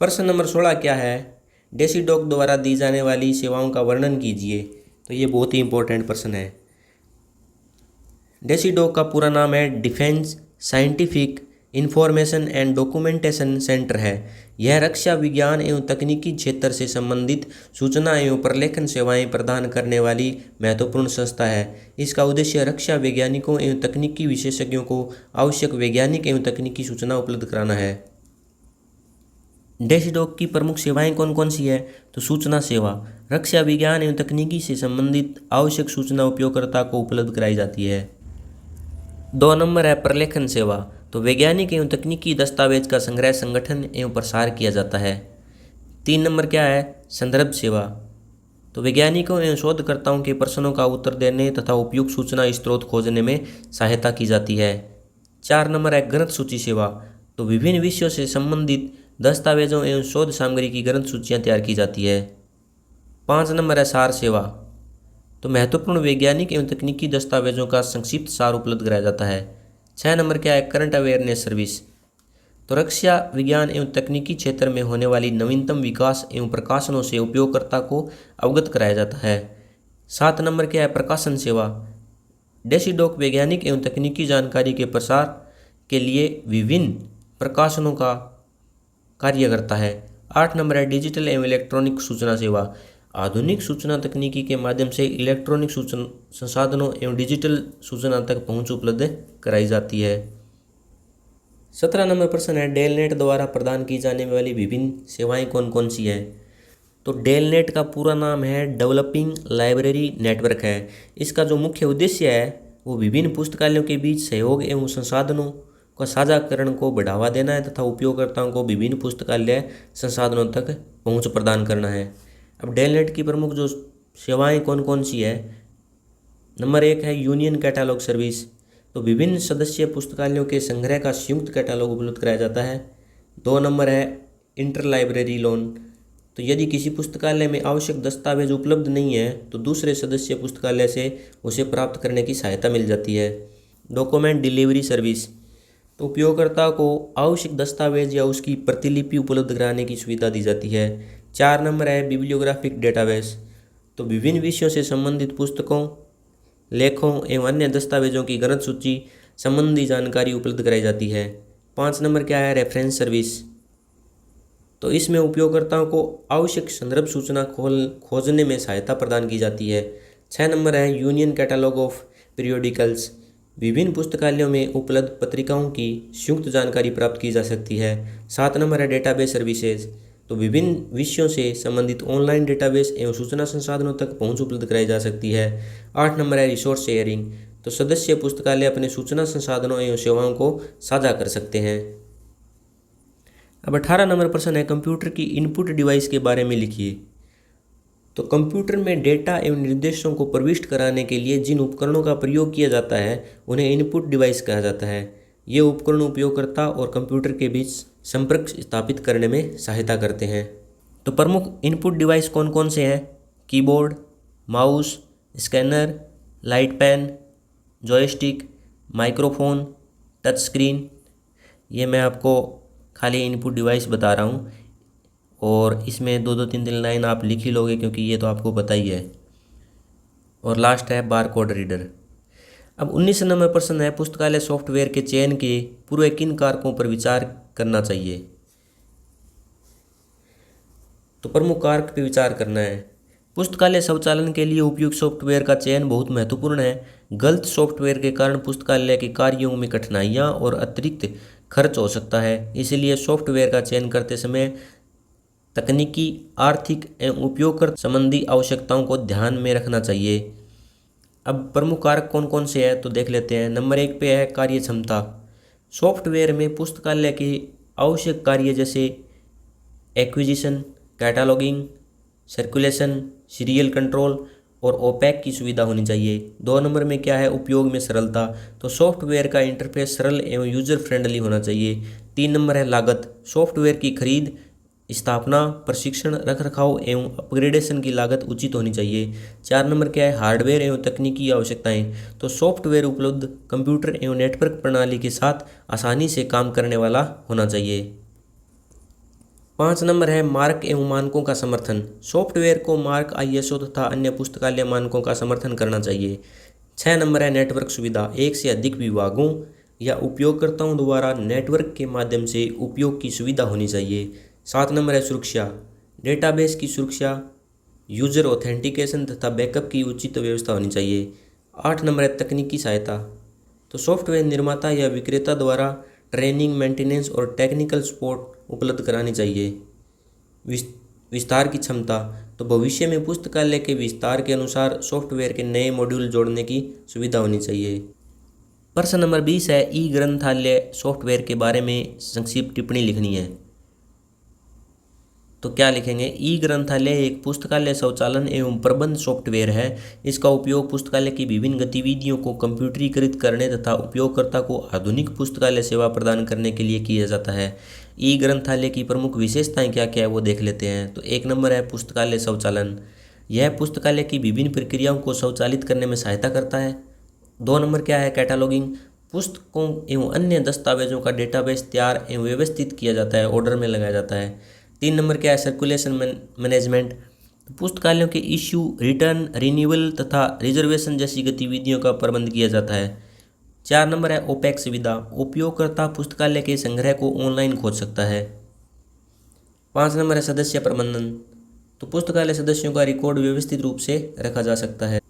प्रश्न नंबर 16 क्या है? डेसीडॉक द्वारा दी जाने वाली सेवाओं का वर्णन कीजिए। तो ये बहुत ही इंपॉर्टेंट प्रश्न है। डेसीडॉक का पूरा नाम है defence scientific information and documentation centre है। यह रक्षा विज्ञान एवं तकनीकी क्षेत्र से संबंधित सूचना एवं प्रलेखन सेवाएं प्रदान करने वाली महत्वपूर्ण संस्था है। इसका उद्देश्य रक्षा वैज्ञानिकों एवं तकनीकी विशेषज्ञों को आवश्यक वैज्ञानिक एवं तकनीकी सूचना उपलब्ध कराना है। डेसीडॉक की प्रमुख सेवाएं कौन कौन सी है? तो सूचना सेवा, रक्षा विज्ञान एवं तकनीकी से संबंधित आवश्यक सूचना उपयोगकर्ता को उपलब्ध कराई जाती है। 2 नंबर है प्रलेखन सेवा। तो वैज्ञानिक एवं तकनीकी दस्तावेज का संग्रह, संगठन एवं प्रसार किया जाता है। 3 नंबर क्या है? संदर्भ सेवा। तो वैज्ञानिकों एवं शोधकर्ताओं के प्रश्नों का उत्तर देने तथा उपयुक्त सूचना स्रोत खोजने में सहायता की जाती है। 4 नंबर है ग्रंथ सूची सेवा। तो विभिन्न विषयों से संबंधित दस्तावेजों एवं शोध सामग्री की ग्रंथ सूचियाँ तैयार की जाती है। 5 नंबर है सार सेवा। तो महत्वपूर्ण वैज्ञानिक एवं तकनीकी दस्तावेजों का संक्षिप्त सार उपलब्ध कराया जाता है। 6 नंबर क्या है? Current awareness service. तो रक्षा विज्ञान एवं तकनीकी क्षेत्र में होने वाली नवीनतम विकास एवं प्रकाशनों से उपयोगकर्ता को अवगत कराया जाता है। 7 नंबर क्या है? प्रकाशन सेवा। डेसीडॉक वैज्ञानिक एवं तकनीकी जानकारी के प्रसार के लिए विभिन्न प्रकाशनों का कार्य करता है। 8 नंबर है डिजिटल एवं इलेक्ट्रॉनिक सूचना सेवा। आधुनिक सूचना तकनीकी के माध्यम से इलेक्ट्रॉनिक सूचना संसाधनों एवं डिजिटल सूचना तक पहुंच उपलब्ध कराई जाती है। 17 नंबर प्रश्न है डेलनेट द्वारा प्रदान की जाने वाली विभिन्न सेवाएं कौन कौन सी है? तो डेलनेट का पूरा नाम है डेवलपिंग लाइब्रेरी नेटवर्क है। इसका जो मुख्य उद्देश्य है वो विभिन्न पुस्तकालयों के बीच सहयोग एवं संसाधनों का साझाकरण को बढ़ावा देना है तथा उपयोगकर्ताओं को विभिन्न पुस्तकालय संसाधनों तक पहुंच प्रदान करना है। अब डेलनेट की प्रमुख जो सेवाएं कौन कौन सी है? नंबर 1 है यूनियन कैटलॉग सर्विस। तो विभिन्न सदस्य पुस्तकालयों के संग्रह का संयुक्त कैटलॉग उपलब्ध कराया जाता है। 2 नंबर है इंटर लाइब्रेरी लोन। तो यदि किसी पुस्तकालय में आवश्यक दस्तावेज उपलब्ध नहीं है तो दूसरे सदस्य पुस्तकालय से उसे प्राप्त करने की सहायता मिल जाती है। Document delivery service. तो उपयोगकर्ता को आवश्यक दस्तावेज या उसकी प्रतिलिपि उपलब्ध कराने की सुविधा दी जाती है। 4 नंबर है बिब्लियोग्राफिक डेटाबेस, तो विभिन्न विषयों से संबंधित पुस्तकों, लेखों एवं अन्य दस्तावेजों की गणित सूची संबंधी जानकारी उपलब्ध कराई जाती है। 5 नंबर क्या है रेफरेंस सर्विस, तो इसमें उपयोगकर्ताओं को आवश्यक संदर्भ सूचना खोजने में सहायता प्रदान की जाती है। 6 नंबर है यूनियन कैटलॉग ऑफ पीरियोडिकल्स, विभिन्न पुस्तकालयों में उपलब्ध पत्रिकाओं की संयुक्त जानकारी प्राप्त की जा सकती है। 7 नंबर है डेटाबेस सर्विसेज, तो विभिन्न विषयों से संबंधित ऑनलाइन डेटाबेस एवं सूचना संसाधनों तक पहुंच उपलब्ध कराई जा सकती है। 8 नंबर है रिसोर्स शेयरिंग, तो सदस्य पुस्तकालय अपने सूचना संसाधनों एवं सेवाओं को साझा कर सकते हैं। अब 18 नंबर प्रश्न है कंप्यूटर की इनपुट डिवाइस के बारे में लिखिए। तो कंप्यूटर में डेटा एवं निर्देशों को प्रविष्ट कराने के लिए जिन उपकरणों का प्रयोग किया जाता है उन्हें इनपुट डिवाइस कहा जाता है। ये उपकरण उपयोगकर्ता और कंप्यूटर के बीच संपर्क स्थापित करने में सहायता करते हैं। तो प्रमुख इनपुट डिवाइस कौन कौन से हैं? Keyboard, mouse, scanner, light pen, joystick, microphone, touch screen. ये मैं आपको खाली इनपुट डिवाइस बता रहा हूँ और इसमें 2-3 लाइन आप लिख ही लोगे क्योंकि ये तो आपको पता ही है। और लास्ट है बारकोड रीडर। अब 19 नंबर प्रश्न है पुस्तकालय सॉफ्टवेयर के चयन के पूर्व किन कारकों पर विचार करना चाहिए? तो प्रमुख कारक पर विचार करना है। पुस्तकालय स्वचालन के लिए उपयुक्त सॉफ्टवेयर का चयन बहुत महत्वपूर्ण है। गलत सॉफ्टवेयर के कारण पुस्तकालय के कार्यों में कठिनाइयाँ और अतिरिक्त खर्च हो सकता है, इसलिए सॉफ्टवेयर का चयन करते समय तकनीकी, आर्थिक एवं उपयोगकर्ता संबंधी आवश्यकताओं को ध्यान में रखना चाहिए। अब प्रमुख कारक कौन कौन से हैं तो देख लेते हैं। नंबर 1 पे है कार्य क्षमता। सॉफ्टवेयर में पुस्तकालय के आवश्यक कार्य जैसे एक्विजिशन, कैटालॉगिंग, सर्कुलेशन, सीरियल कंट्रोल और ओपैक की सुविधा होनी चाहिए। 2 नंबर में क्या है उपयोग में सरलता, तो सॉफ्टवेयर का इंटरफेस सरल एवं यूजर फ्रेंडली होना चाहिए। 3 नंबर है लागत, सॉफ्टवेयर की खरीद, स्थापना, प्रशिक्षण, रखरखाव एवं अपग्रेडेशन की लागत उचित होनी चाहिए। 4 नंबर क्या है हार्डवेयर एवं तकनीकी आवश्यकताएं, तो सॉफ्टवेयर उपलब्ध कंप्यूटर एवं नेटवर्क प्रणाली के साथ आसानी से काम करने वाला होना चाहिए। 5 नंबर है मार्क एवं मानकों का समर्थन, सॉफ्टवेयर को मार्क, ISO तथा अन्य पुस्तकालय मानकों का समर्थन करना चाहिए। 6 नंबर है नेटवर्क सुविधा, एक से अधिक विभागों या उपयोगकर्ताओं द्वारा नेटवर्क के माध्यम से उपयोग की सुविधा होनी चाहिए। 7 नंबर है सुरक्षा, डेटाबेस की सुरक्षा, यूजर ऑथेंटिकेशन तथा बैकअप की उचित व्यवस्था होनी चाहिए। 8 नंबर है तकनीकी सहायता, तो सॉफ्टवेयर निर्माता या विक्रेता द्वारा ट्रेनिंग, मेंटेनेंस और टेक्निकल सपोर्ट उपलब्ध करानी चाहिए। विस्तार की क्षमता, तो भविष्य में पुस्तकालय के विस्तार के अनुसार सॉफ्टवेयर के नए मॉड्यूल जोड़ने की सुविधा होनी चाहिए। प्रश्न नंबर 20 है ई ग्रंथालय सॉफ्टवेयर के बारे में संक्षिप्त टिप्पणी लिखनी है। तो क्या लिखेंगे? ई ग्रंथालय एक पुस्तकालय स्वचालन एवं प्रबंध सॉफ्टवेयर है। इसका उपयोग पुस्तकालय की विभिन्न गतिविधियों को कंप्यूटरीकृत करने तथा उपयोगकर्ता को आधुनिक पुस्तकालय सेवा प्रदान करने के लिए किया जाता है। ई ग्रंथालय की प्रमुख विशेषताएं क्या क्या है वो देख लेते हैं। तो 1 नंबर है पुस्तकालय स्वचालन, यह पुस्तकालय की विभिन्न प्रक्रियाओं को स्वचालित करने में सहायता करता है। 2 नंबर क्या है कैटालॉगिंग, पुस्तकों एवं अन्य दस्तावेजों का डेटाबेस तैयार एवं व्यवस्थित किया जाता है, ऑर्डर में लगाया जाता है। 3 नंबर क्या है सर्कुलेशन मैनेजमेंट, पुस्तकालयों के इश्यू, रिटर्न, रिन्यूअल तथा रिजर्वेशन जैसी गतिविधियों का प्रबंध किया जाता है। 4 नंबर है ओपैक सुविधा, उपयोगकर्ता पुस्तकालय के संग्रह को ऑनलाइन खोज सकता है। 5 नंबर है सदस्य प्रबंधन, तो पुस्तकालय सदस्यों का रिकॉर्ड व्यवस्थित रूप से रखा जा सकता है।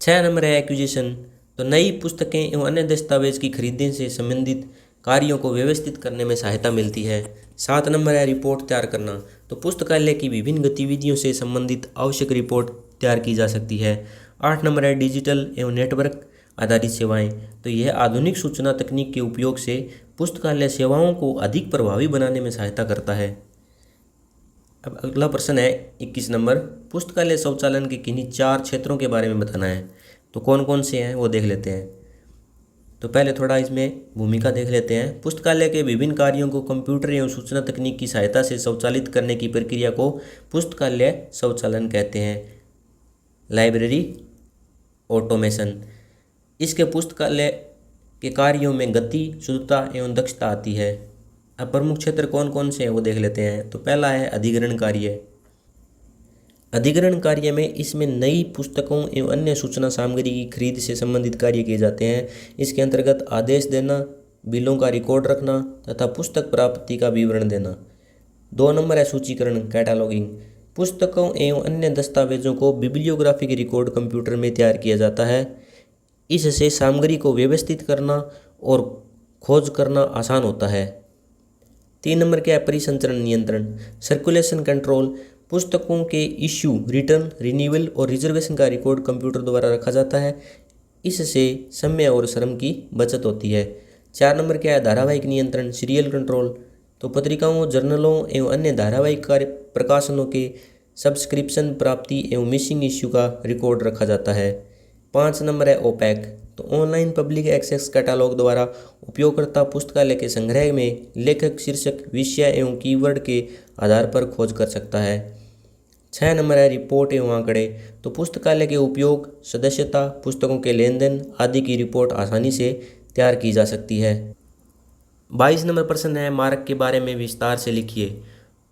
6 नंबर है एक्विजिशन, तो नई पुस्तकें एवं अन्य दस्तावेज की खरीदने से संबंधित कार्यों को व्यवस्थित करने में सहायता मिलती है। 7 नंबर है रिपोर्ट तैयार करना, तो पुस्तकालय की विभिन्न गतिविधियों से संबंधित आवश्यक रिपोर्ट तैयार की जा सकती है। 8 नंबर है डिजिटल एवं नेटवर्क आधारित सेवाएं, तो यह आधुनिक सूचना तकनीक के उपयोग से पुस्तकालय सेवाओं को अधिक प्रभावी बनाने में सहायता करता है। अब अगला प्रश्न है 21 नंबर, पुस्तकालय स्वचालन के किन्हीं 4 क्षेत्रों के बारे में बताना है। तो कौन कौन से हैं वो देख लेते हैं। तो पहले थोड़ा इसमें भूमिका देख लेते हैं। पुस्तकालय के विभिन्न कार्यों को कंप्यूटर एवं सूचना तकनीक की सहायता से स्वचालित करने की प्रक्रिया को पुस्तकालय स्वचालन कहते हैं। लाइब्रेरी ऑटोमेशन, इसके पुस्तकालय के कार्यों में गति, शुद्धता एवं दक्षता आती है। अब प्रमुख क्षेत्र कौन कौन से हैं वो देख लेते हैं। तो पहला है अधिग्रहण कार्य। अधिग्रहण कार्य में इसमें नई पुस्तकों एवं अन्य सूचना सामग्री की खरीद से संबंधित कार्य किए जाते हैं। इसके अंतर्गत आदेश देना, बिलों का रिकॉर्ड रखना तथा पुस्तक प्राप्ति का विवरण देना। 2 नंबर है सूचीकरण कैटलॉगिंग। पुस्तकों एवं अन्य दस्तावेजों को बिब्लियोग्राफिक रिकॉर्ड कंप्यूटर में तैयार किया जाता है। इससे सामग्री को व्यवस्थित करना और खोज करना आसान होता है। 3 नंबर क्या है परिसंचरण नियंत्रण सर्कुलेशन कंट्रोल। पुस्तकों के इश्यू, रिटर्न, रिन्यूअल और रिजर्वेशन का रिकॉर्ड कंप्यूटर द्वारा रखा जाता है। इससे समय और श्रम की बचत होती है। 4 नंबर क्या है धारावाहिक नियंत्रण सीरियल कंट्रोल। तो पत्रिकाओं, जर्नलों एवं अन्य धारावाहिक प्रकाशनों के सब्सक्रिप्शन प्राप्ति एवं मिसिंग इश्यू का रिकॉर्ड रखा जाता है। 5 नंबर है ओपैक। तो ऑनलाइन पब्लिक एक्सेस कैटलॉग द्वारा उपयोगकर्ता पुस्तकालय के संग्रह में लेखक, शीर्षक, विषय एवं कीवर्ड के आधार पर खोज कर सकता है। 6 नंबर है रिपोर्ट एवं आंकड़े। तो पुस्तकालय के उपयोग, सदस्यता, पुस्तकों के लेन देन आदि की रिपोर्ट आसानी से तैयार की जा सकती है। 22 नंबर प्रश्न है मार्क के बारे में विस्तार से लिखिए।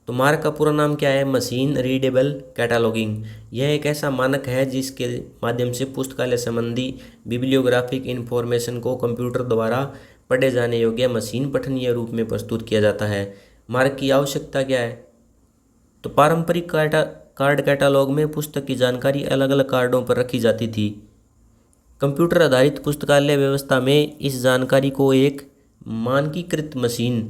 तो मार्क का पूरा नाम क्या है? Machine readable cataloguing. यह एक ऐसा मानक है जिसके माध्यम से पुस्तकालय संबंधी बिब्लियोग्राफिक इन्फॉर्मेशन को कंप्यूटर द्वारा पढ़े जाने योग्य मशीन पठनीय रूप में प्रस्तुत किया जाता है। मार्क की आवश्यकता क्या है? तो पारंपरिक कार्ड कैटलॉग में पुस्तक की जानकारी अलग अलग कार्डों पर रखी जाती थी। कंप्यूटर आधारित पुस्तकालय व्यवस्था में इस जानकारी को एक मानकीकृत मशीन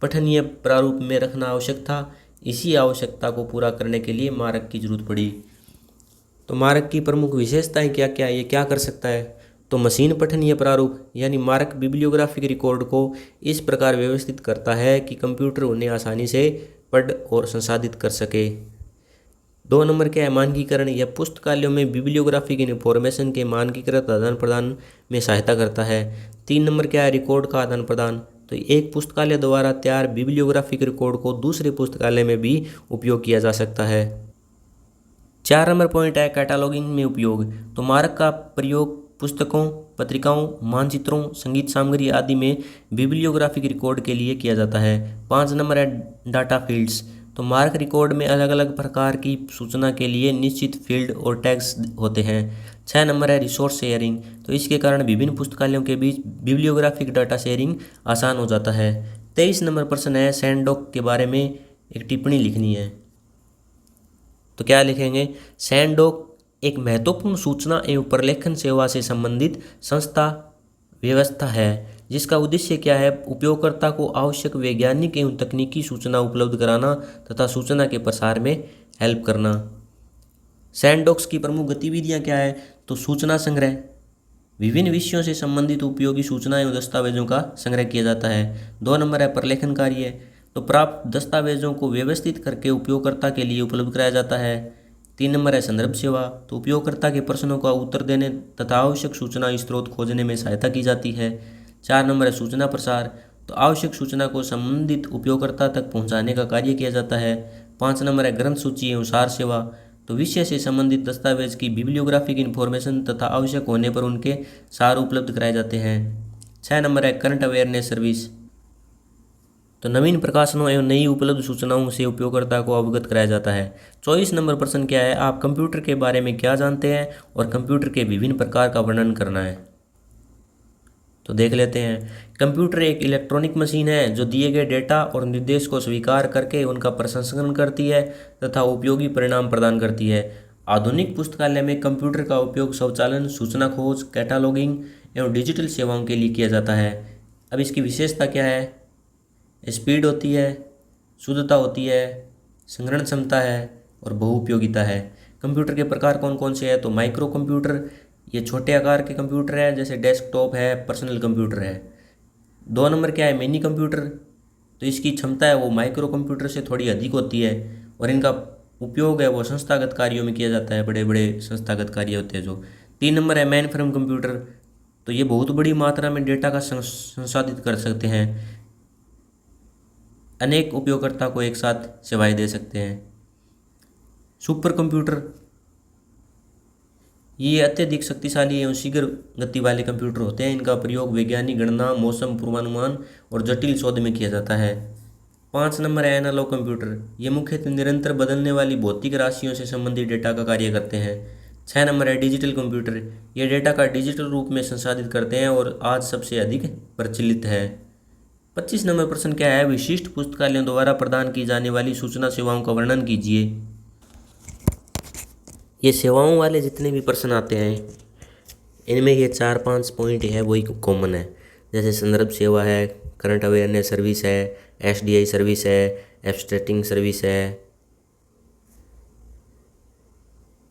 पठनीय प्रारूप में रखना आवश्यक था। इसी आवश्यकता को पूरा करने के लिए मार्क की जरूरत पड़ी। तो मार्क की प्रमुख विशेषताएं क्या क्या, ये क्या कर सकता है? तो मशीन पठनीय प्रारूप यानी मार्क बिब्लियोग्राफिक रिकॉर्ड को इस प्रकार व्यवस्थित करता है कि कंप्यूटर उन्हें आसानी से पढ़ और संसाधित कर सके। 2 नंबर क्या है मानकीकरण। यह पुस्तकालयों में बिब्लियोग्राफिक इन्फॉर्मेशन के मानकीकृत आदान प्रदान में सहायता करता है। 3 नंबर क्या है रिकॉर्ड का आदान प्रदान। तो एक पुस्तकालय द्वारा तैयार बिब्लियोग्राफिक रिकॉर्ड को दूसरे पुस्तकालय में भी उपयोग किया जा सकता है। 4 नंबर पॉइंट है कैटलॉगिंग में उपयोग। तो मार्क का प्रयोग पुस्तकों, पत्रिकाओं, मानचित्रों, संगीत सामग्री आदि में बिब्लियोग्राफिक रिकॉर्ड के लिए किया जाता है। 5 नंबर है डाटा फील्ड्स। तो मार्क रिकॉर्ड में अलग अलग प्रकार की सूचना के लिए निश्चित फील्ड और टैग्स होते हैं। 6 नंबर है रिसोर्स शेयरिंग। तो इसके कारण विभिन्न पुस्तकालयों के बीच बिब्लियोग्राफिक डाटा शेयरिंग आसान हो जाता है। 23 नंबर प्रश्न है सैंडडॉक के बारे में एक टिप्पणी लिखनी है। तो क्या लिखेंगे? सैंडडॉक एक महत्वपूर्ण सूचना एवं प्रलेखन सेवा से संबंधित संस्था व्यवस्था है जिसका उद्देश्य क्या है? उपयोगकर्ता को आवश्यक वैज्ञानिक एवं तकनीकी सूचना उपलब्ध कराना तथा सूचना के प्रसार में हेल्प करना। सैंडडॉक्स की प्रमुख गतिविधियां क्या है? तो सूचना संग्रह, विभिन्न विषयों से संबंधित उपयोगी सूचना एवं दस्तावेजों का संग्रह किया जाता है। 2 नंबर है प्रलेखन कार्य। तो प्राप्त दस्तावेजों को व्यवस्थित करके उपयोगकर्ता के लिए उपलब्ध कराया जाता है। 3 नंबर है संदर्भ सेवा। तो उपयोगकर्ता के प्रश्नों का उत्तर देने तथा आवश्यक सूचना स्रोत खोजने में सहायता की जाती है। 4 नंबर है सूचना प्रसार। तो आवश्यक सूचना को संबंधित उपयोगकर्ता तक पहुंचाने का कार्य किया जाता है। 5 नंबर है ग्रंथ सूची एवं सार सेवा। तो विषय से संबंधित दस्तावेज की बिब्लियोग्राफिक इन्फॉर्मेशन तथा आवश्यक होने पर उनके सार उपलब्ध कराए जाते हैं। 6 नंबर है करंट अवेयरनेस सर्विस। तो नवीन प्रकाशनों एवं नई उपलब्ध सूचनाओं से उपयोगकर्ता को अवगत कराया जाता है। 24 नंबर प्रश्न क्या है? आप कंप्यूटर के बारे में क्या जानते हैं और कंप्यूटर के विभिन्न प्रकार का वर्णन करना है। तो देख लेते हैं। कंप्यूटर एक इलेक्ट्रॉनिक मशीन है जो दिए गए डेटा और निर्देश को स्वीकार करके उनका प्रसंस्करण करती है तथा उपयोगी परिणाम प्रदान करती है। आधुनिक पुस्तकालय में कंप्यूटर का उपयोग स्वचालन, सूचना खोज, कैटलॉगिंग एवं डिजिटल सेवाओं के लिए किया जाता है। अब इसकी विशेषता क्या है? स्पीड होती है, शुद्धता होती है, संग्रहण क्षमता है और बहुउपयोगिता है। कंप्यूटर के प्रकार कौन कौन से हैं? तो माइक्रो कंप्यूटर, ये छोटे आकार के कंप्यूटर है जैसे डेस्कटॉप है, पर्सनल कंप्यूटर है। 2 नंबर क्या है? Mini computer. तो इसकी क्षमता है वो माइक्रो कंप्यूटर से थोड़ी अधिक होती है और इनका उपयोग है वो संस्थागत कार्यों में किया जाता है, बड़े बड़े संस्थागत कार्य होते हैं जो। 3 नंबर है मेन फ्रेम कंप्यूटर। तो ये बहुत बड़ी मात्रा में डेटा का संसाधित कर सकते हैं, अनेक उपयोगकर्ता को एक साथ सेवाएं दे सकते हैं। सुपर कंप्यूटर, ये अत्यधिक शक्तिशाली एवं शीघ्र गति वाले कंप्यूटर होते हैं। इनका प्रयोग वैज्ञानिक गणना, मौसम पूर्वानुमान और जटिल शोध में किया जाता है। 5 नंबर है एनालॉग कंप्यूटर। ये मुख्यतः निरंतर बदलने वाली भौतिक राशियों से संबंधित डेटा का कार्य करते हैं। 6 नंबर है डिजिटल कंप्यूटर। ये डेटा का डिजिटल रूप में संसाधित करते हैं और आज सबसे अधिक प्रचलित है। 25 नंबर प्रश्न क्या है, विशिष्ट पुस्तकालयों द्वारा प्रदान की जाने वाली सूचना सेवाओं का वर्णन कीजिए। ये सेवाओं वाले जितने भी प्रश्न आते हैं इनमें ये 4-5 पॉइंट है वही कॉमन है, जैसे संदर्भ सेवा है, करंट अवेयरनेस सर्विस है, एसडीआई सर्विस है, एब्स्ट्रैक्टिंग सर्विस है,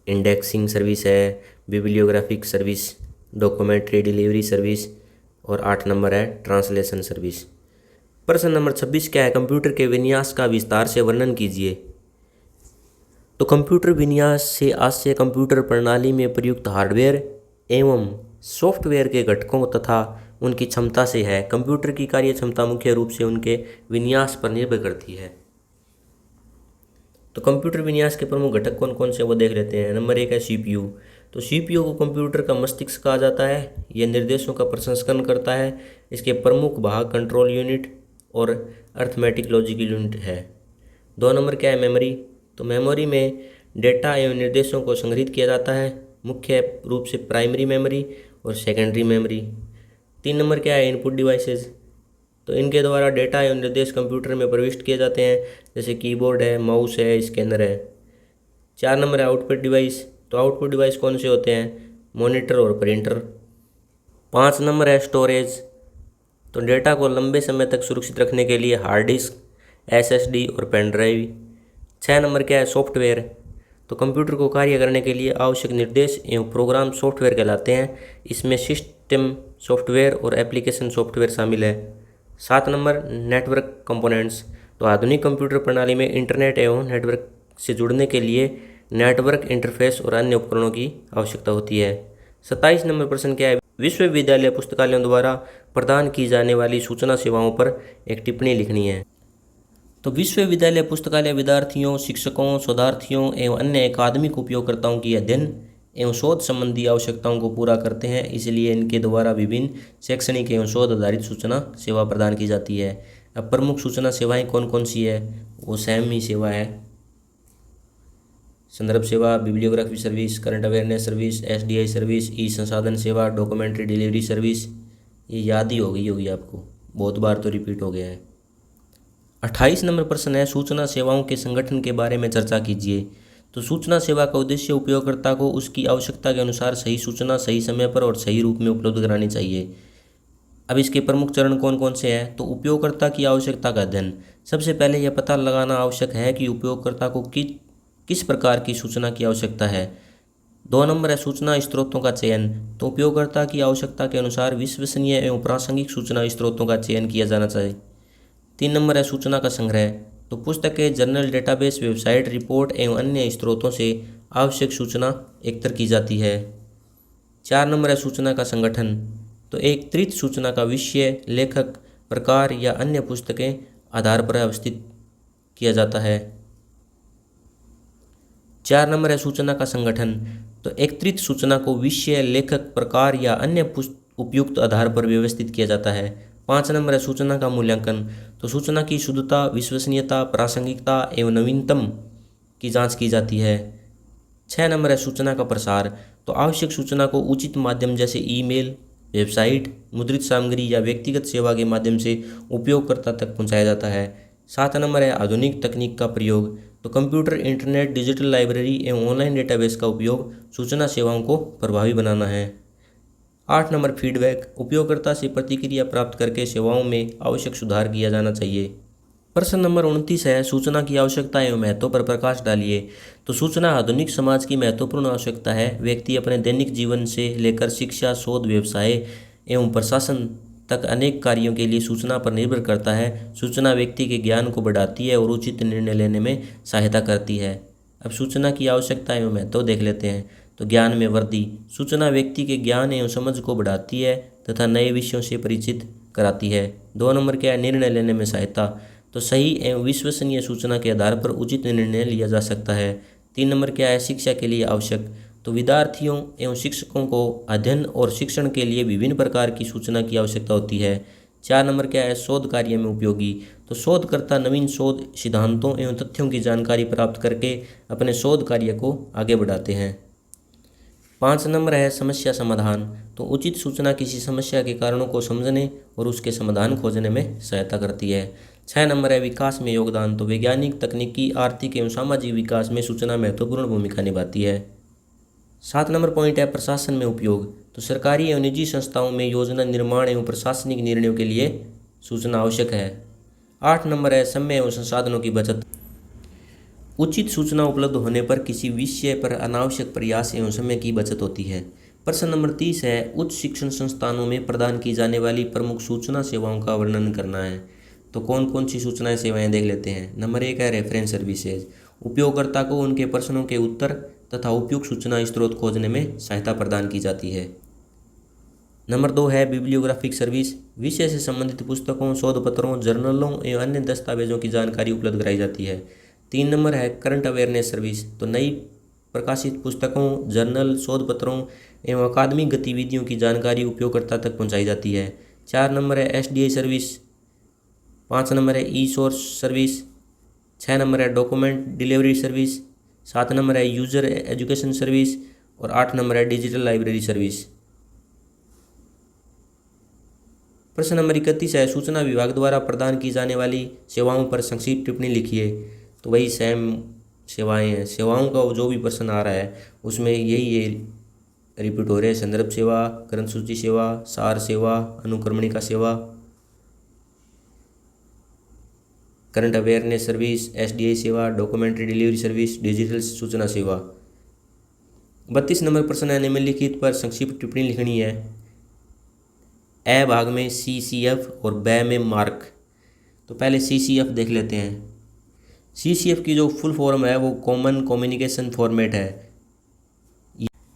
इंडेक्सिंग सर्विस है, bibliographic service, documentary delivery service और 8 नंबर है ट्रांसलेशन सर्विस। प्रश्न नंबर 26 क्या है, कंप्यूटर के विन्यास का विस्तार से वर्णन कीजिए। तो कंप्यूटर विन्यास से आशय कंप्यूटर प्रणाली में प्रयुक्त हार्डवेयर एवं सॉफ्टवेयर के घटकों तथा उनकी क्षमता से है। कंप्यूटर की कार्य क्षमता मुख्य रूप से उनके विन्यास पर निर्भर करती है। तो कंप्यूटर विन्यास के प्रमुख घटक कौन कौन से वो देख लेते हैं। नंबर 1 है सीपीयू। तो सीपीयू को कंप्यूटर का मस्तिष्क कहा जाता है। यह निर्देशों का प्रसंस्करण करता है। इसके प्रमुख भाग कंट्रोल यूनिट और अर्थमेटिक लॉजिक यूनिट है। 2 नंबर क्या है, मेमोरी। तो मेमोरी में डेटा एवं निर्देशों को संग्रहित किया जाता है, मुख्य रूप से प्राइमरी मेमोरी और सेकेंडरी मेमोरी। 3 नंबर क्या है, इनपुट डिवाइसेज। तो इनके द्वारा डेटा एवं निर्देश कंप्यूटर में प्रविष्ट किए जाते हैं, जैसे कीबोर्ड है, माउस है, स्कैनर है। 4 नंबर है आउटपुट डिवाइस। तो आउटपुट डिवाइस कौन से होते हैं, मॉनिटर और प्रिंटर। 5 नंबर है स्टोरेज। तो डेटा को लंबे समय तक सुरक्षित रखने के लिए हार्ड डिस्क, एसएसडी और पेन ड्राइव। 6 नंबर क्या है, सॉफ्टवेयर। तो कंप्यूटर को कार्य करने के लिए आवश्यक निर्देश एवं प्रोग्राम सॉफ्टवेयर कहलाते हैं। इसमें सिस्टम सॉफ्टवेयर और एप्लीकेशन सॉफ्टवेयर शामिल है। 7 नंबर नेटवर्क कंपोनेंट्स। तो आधुनिक कंप्यूटर प्रणाली में इंटरनेट एवं नेटवर्क से जुड़ने के लिए नेटवर्क इंटरफेस और अन्य उपकरणों की आवश्यकता होती है। 27 नंबर प्रश्न क्या है, विश्वविद्यालय पुस्तकालयों द्वारा प्रदान की जाने वाली सूचना सेवाओं पर एक टिप्पणी लिखनी है। तो विश्वविद्यालय पुस्तकालय विद्यार्थियों, शिक्षकों, शोधार्थियों एवं अन्य अकादमिक उपयोगकर्ताओं की अध्ययन एवं शोध संबंधी आवश्यकताओं को पूरा करते हैं, इसलिए इनके द्वारा विभिन्न शैक्षणिक एवं शोध आधारित सूचना सेवा प्रदान की जाती है। अब प्रमुख सूचना सेवाएं कौन कौन सी है, वो सेम ही सेवा है, संदर्भ सेवा, bibliography service, current awareness service, SDI service, e संसाधन सेवा, डॉक्यूमेंट्री डिलीवरी सर्विस। ये याद ही हो गई होगी आपको, बहुत बार तो रिपीट हो गया है। 28 नंबर प्रश्न है, सूचना सेवाओं के संगठन के बारे में चर्चा कीजिए। तो सूचना सेवा का उद्देश्य उपयोगकर्ता को उसकी आवश्यकता के अनुसार सही सूचना सही समय पर और सही रूप में उपलब्ध करानी चाहिए। अब इसके प्रमुख चरण कौन कौन से हैं, तो उपयोगकर्ता की आवश्यकता का अध्ययन। सबसे पहले यह पता लगाना आवश्यक है कि उपयोगकर्ता को किस प्रकार की सूचना की आवश्यकता है। 2 नंबर है सूचना स्रोतों का चयन। तो उपयोगकर्ता की आवश्यकता के अनुसार विश्वसनीय एवं प्रासंगिक सूचना स्रोतों का चयन किया जाना चाहिए। 3 नंबर है सूचना का संग्रह। तो पुस्तकें, जर्नल, डेटाबेस, वेबसाइट, रिपोर्ट एवं अन्य स्रोतों से आवश्यक सूचना एकत्र की जाती है। 4 नंबर है सूचना का संगठन। तो एकत्रित सूचना का विषय, लेखक, प्रकार या अन्य पुस्तकें आधार पर अवस्थित किया जाता है। 4 नंबर है सूचना का संगठन। तो एकत्रित सूचना को विषय, लेखक, प्रकार या अन्य उपयुक्त आधार पर व्यवस्थित किया जाता है। 5 नंबर है सूचना का मूल्यांकन। तो सूचना की शुद्धता, विश्वसनीयता, प्रासंगिकता एवं नवीनतम की जांच की जाती है। 6 नंबर है सूचना का प्रसार। तो आवश्यक सूचना को उचित माध्यम जैसे ईमेल, वेबसाइट, मुद्रित सामग्री या व्यक्तिगत सेवा के माध्यम से उपयोगकर्ता तक पहुंचाया जाता है। 7 नंबर है आधुनिक तकनीक का प्रयोग। तो कंप्यूटर, इंटरनेट, डिजिटल लाइब्रेरी एवं ऑनलाइन डेटाबेस का उपयोग सूचना सेवाओं को प्रभावी बनाना है। 8 नंबर फीडबैक। उपयोगकर्ता से प्रतिक्रिया प्राप्त करके सेवाओं में आवश्यक सुधार किया जाना चाहिए। प्रश्न नंबर 29 है, सूचना की आवश्यकता एवं महत्व पर प्रकाश डालिए। तो सूचना आधुनिक समाज की महत्वपूर्ण आवश्यकता है। व्यक्ति अपने दैनिक जीवन से लेकर शिक्षा, शोध, व्यवसाय एवं प्रशासन तक अनेक कार्यों के लिए सूचना पर निर्भर करता है। सूचना व्यक्ति के ज्ञान को बढ़ाती है और उचित निर्णय लेने में सहायता करती है। अब सूचना की आवश्यकता एवं महत्व देख लेते हैं। तो ज्ञान में वृद्धि। सूचना व्यक्ति के ज्ञान एवं समझ को बढ़ाती है तथा नए विषयों से परिचित कराती है। 2 नंबर क्या है, निर्णय लेने में सहायता। तो सही एवं विश्वसनीय सूचना के आधार पर उचित निर्णय लिया जा सकता है। 3 नंबर क्या है, शिक्षा के लिए आवश्यक। तो विद्यार्थियों एवं शिक्षकों को अध्ययन और शिक्षण के लिए विभिन्न प्रकार की सूचना की आवश्यकता होती है। 4 नंबर क्या है, शोध कार्य में उपयोगी। तो शोधकर्ता नवीन शोध सिद्धांतों एवं तथ्यों की जानकारी प्राप्त करके अपने शोध कार्य को आगे बढ़ाते हैं। 5 नंबर है समस्या समाधान। तो उचित सूचना किसी समस्या के कारणों को समझने और उसके समाधान खोजने में सहायता करती है। 6 नंबर है विकास में योगदान। तो वैज्ञानिक, तकनीकी, आर्थिक एवं सामाजिक विकास में सूचना महत्वपूर्ण भूमिका निभाती है। 7 नंबर पॉइंट है प्रशासन में उपयोग। तो सरकारी एवं निजी संस्थाओं में योजना निर्माण एवं प्रशासनिक निर्णयों के लिए सूचना आवश्यक है। 8 नंबर है समय एवं संसाधनों की बचत। उचित सूचना उपलब्ध होने पर किसी विषय पर अनावश्यक प्रयास एवं समय की बचत होती है। प्रश्न नंबर 30 है उच्च शिक्षण संस्थानों में प्रदान की जाने वाली प्रमुख सूचना सेवाओं का वर्णन करना है। तो कौन कौन सी सूचनाएं सेवाएं देख लेते हैं। नंबर 1 है रेफरेंस सर्विसेज। उपयोगकर्ता को उनके प्रश्नों के उत्तर तथा उपयुक्त सूचना स्रोत खोजने में सहायता प्रदान की जाती है। नंबर 2 है बिब्लियोग्राफिक सर्विस। विषय से संबंधित पुस्तकों, शोध पत्रों, जर्नलों एवं अन्य दस्तावेजों की जानकारी उपलब्ध कराई जाती है। 3 नंबर है करंट अवेयरनेस सर्विस। तो नई प्रकाशित पुस्तकों, जर्नल, शोध पत्रों एवं अकादमिक गतिविधियों की जानकारी उपयोगकर्ता तक पहुंचाई जाती है। 4 नंबर है SDI सर्विस। 5 नंबर है ई सोर्स सर्विस। 6 नंबर है डॉक्यूमेंट डिलीवरी सर्विस। 7 नंबर है यूजर एजुकेशन सर्विस और 8 नंबर है डिजिटल लाइब्रेरी सर्विस। प्रश्न नंबर 31 है सूचना विभाग द्वारा प्रदान की जाने वाली सेवाओं पर संक्षिप्त टिप्पणी लिखिए। तो वही सेम सेवाएं हैं। सेवाओं का जो भी प्रश्न आ रहा है उसमें यही रिपीट हो रहे हैं। संदर्भ सेवा, ग्रंथ सूची सेवा, सार सेवा, अनुक्रमणिका सेवा, करंट अवेयरनेस सर्विस, SDI सेवा, डॉक्यूमेंट्री डिलीवरी सर्विस, डिजिटल सूचना सेवा। 32 नंबर प्रश्न है निम्नलिखित पर संक्षिप्त टिप्पणी लिखनी है। ए भाग में CCF और ब में मार्क। तो पहले CCF देख लेते हैं। CCF की जो फुल फॉर्म है वो कॉमन कम्युनिकेशन फॉर्मेट है।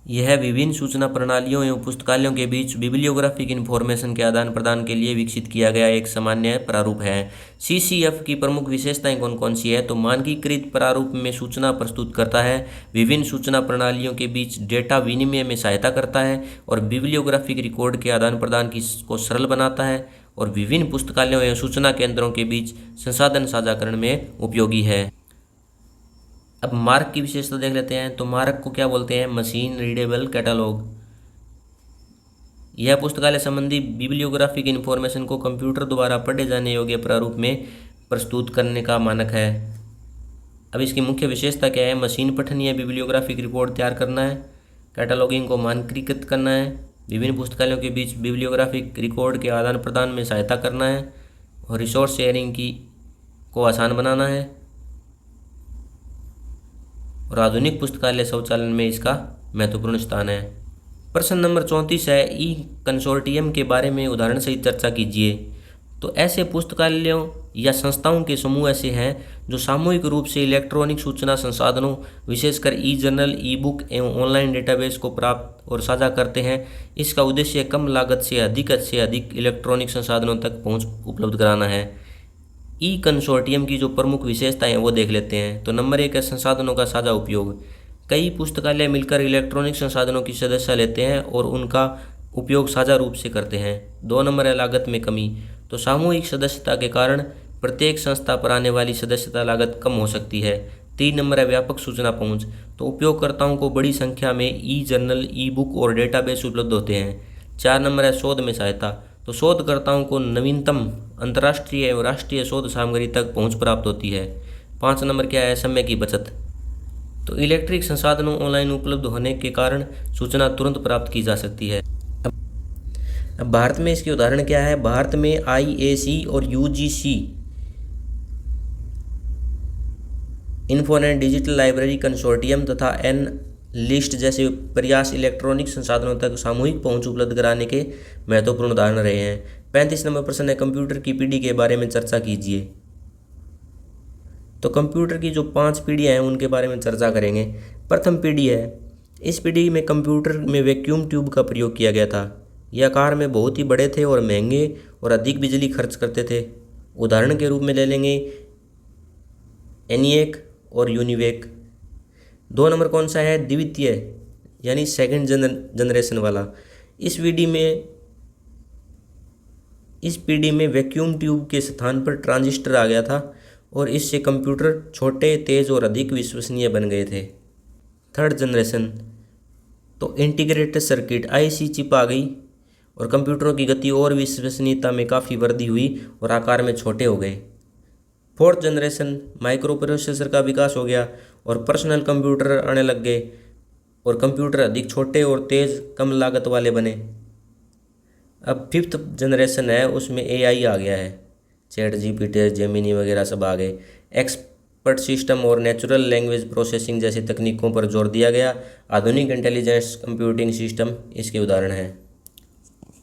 यह विभिन्न सूचना प्रणालियों एवं पुस्तकालयों के बीच बिब्लियोग्राफिक इन्फॉर्मेशन के आदान प्रदान के लिए विकसित किया गया एक सामान्य प्रारूप है। CCF की प्रमुख विशेषताएं कौन कौन सी है। तो मानकीकृत प्रारूप में सूचना प्रस्तुत करता है, विभिन्न सूचना प्रणालियों के बीच डेटा विनिमय में सहायता करता है और बिब्लियोग्राफिक रिकॉर्ड के आदान प्रदान को सरल बनाता है और विभिन्न पुस्तकालयों एवं सूचना केंद्रों के बीच संसाधन साझाकरण में उपयोगी है। अब मार्क की विशेषता देख लेते हैं। तो मार्क को क्या बोलते हैं, मशीन रीडेबल कैटलॉग। यह पुस्तकालय संबंधी बिब्लियोग्राफिक इन्फॉर्मेशन को कंप्यूटर द्वारा पढ़े जाने योग्य प्रारूप में प्रस्तुत करने का मानक है। अब इसकी मुख्य विशेषता क्या है, मशीन पठनीय बिब्लियोग्राफिक रिपोर्ट तैयार करना है, कैटलॉगिंग को मानकीकृत करना है, विभिन्न पुस्तकालयों के बीच बिब्लियोग्राफिक रिकॉर्ड के आदान प्रदान में सहायता करना है और रिसोर्स शेयरिंग को आसान बनाना है और आधुनिक पुस्तकालय शौचालय में इसका महत्वपूर्ण स्थान है। प्रश्न नंबर 34 है ई कंसोर्टियम के बारे में उदाहरण सहित चर्चा कीजिए। तो ऐसे पुस्तकालयों या संस्थाओं के समूह ऐसे हैं जो सामूहिक रूप से इलेक्ट्रॉनिक सूचना संसाधनों, विशेषकर ई जर्नल, ई बुक एवं ऑनलाइन डेटाबेस को प्राप्त और साझा करते हैं। इसका उद्देश्य कम लागत से अधिक इलेक्ट्रॉनिक संसाधनों तक पहुँच उपलब्ध कराना है। ई कंसोर्टियम की जो प्रमुख विशेषताएं हैं वो देख लेते हैं। तो नंबर 1 है संसाधनों का साझा उपयोग। कई पुस्तकालय मिलकर इलेक्ट्रॉनिक संसाधनों की सदस्यता लेते हैं और उनका उपयोग साझा रूप से करते हैं। 2 नंबर है लागत में कमी। तो सामूहिक सदस्यता के कारण प्रत्येक संस्था पर आने वाली सदस्यता लागत कम हो सकती है। 3 नंबर है व्यापक सूचना पहुँच। तो उपयोगकर्ताओं को बड़ी संख्या में ई जर्नल, ई बुक और डेटाबेस उपलब्ध होते हैं। 4 नंबर है शोध में सहायता। तो शोधकर्ताओं को नवीनतम अंतर्राष्ट्रीय एवं राष्ट्रीय शोध सामग्री तक पहुंच प्राप्त होती है। 5 नंबर क्या है, समय की बचत। तो इलेक्ट्रिक संसाधनों ऑनलाइन उपलब्ध होने के कारण सूचना तुरंत प्राप्त की जा सकती है। अब भारत में इसके उदाहरण क्या है। भारत में IAC और UGC इन्फोनेट डिजिटल लाइब्रेरी कंसोर्टियम तथा लिस्ट जैसे प्रयास इलेक्ट्रॉनिक संसाधनों तक सामूहिक पहुंच उपलब्ध कराने के महत्वपूर्ण उदाहरण रहे हैं। 35 नंबर प्रश्न है कंप्यूटर की पीढ़ी के बारे में चर्चा कीजिए। तो कंप्यूटर की जो 5 पीढ़ियाँ हैं उनके बारे में चर्चा करेंगे। प्रथम पीढ़ी है, इस पीढ़ी में कंप्यूटर में वैक्यूम ट्यूब का प्रयोग किया गया था। यह आकार में बहुत ही बड़े थे और महंगे और अधिक बिजली खर्च करते थे। उदाहरण के रूप में ले लेंगे ENIAC और UNIVAC। 2 नंबर कौन सा है, द्वितीय यानी सेकंड जनरेशन वाला। इस पीढ़ी में इस पीढ़ी में वैक्यूम ट्यूब के स्थान पर ट्रांजिस्टर आ गया था और इससे कंप्यूटर छोटे, तेज़ और अधिक विश्वसनीय बन गए थे। थर्ड जनरेशन, तो इंटीग्रेटेड सर्किट आईसी चिप आ गई और कंप्यूटरों की गति और विश्वसनीयता में काफ़ी वृद्धि हुई और आकार में छोटे हो गए। फोर्थ जनरेशन, माइक्रो प्रोसेसर का विकास हो गया और पर्सनल कंप्यूटर आने लग गए और कंप्यूटर अधिक छोटे और तेज़, कम लागत वाले बने। अब फिफ्थ जनरेशन है, उसमें एआई आ गया है, चैट जीपीटी, जेमिनी वगैरह सब आ गए। एक्सपर्ट सिस्टम और नेचुरल लैंग्वेज प्रोसेसिंग जैसी तकनीकों पर जोर दिया गया। आधुनिक इंटेलिजेंस कंप्यूटिंग सिस्टम इसके उदाहरण हैं।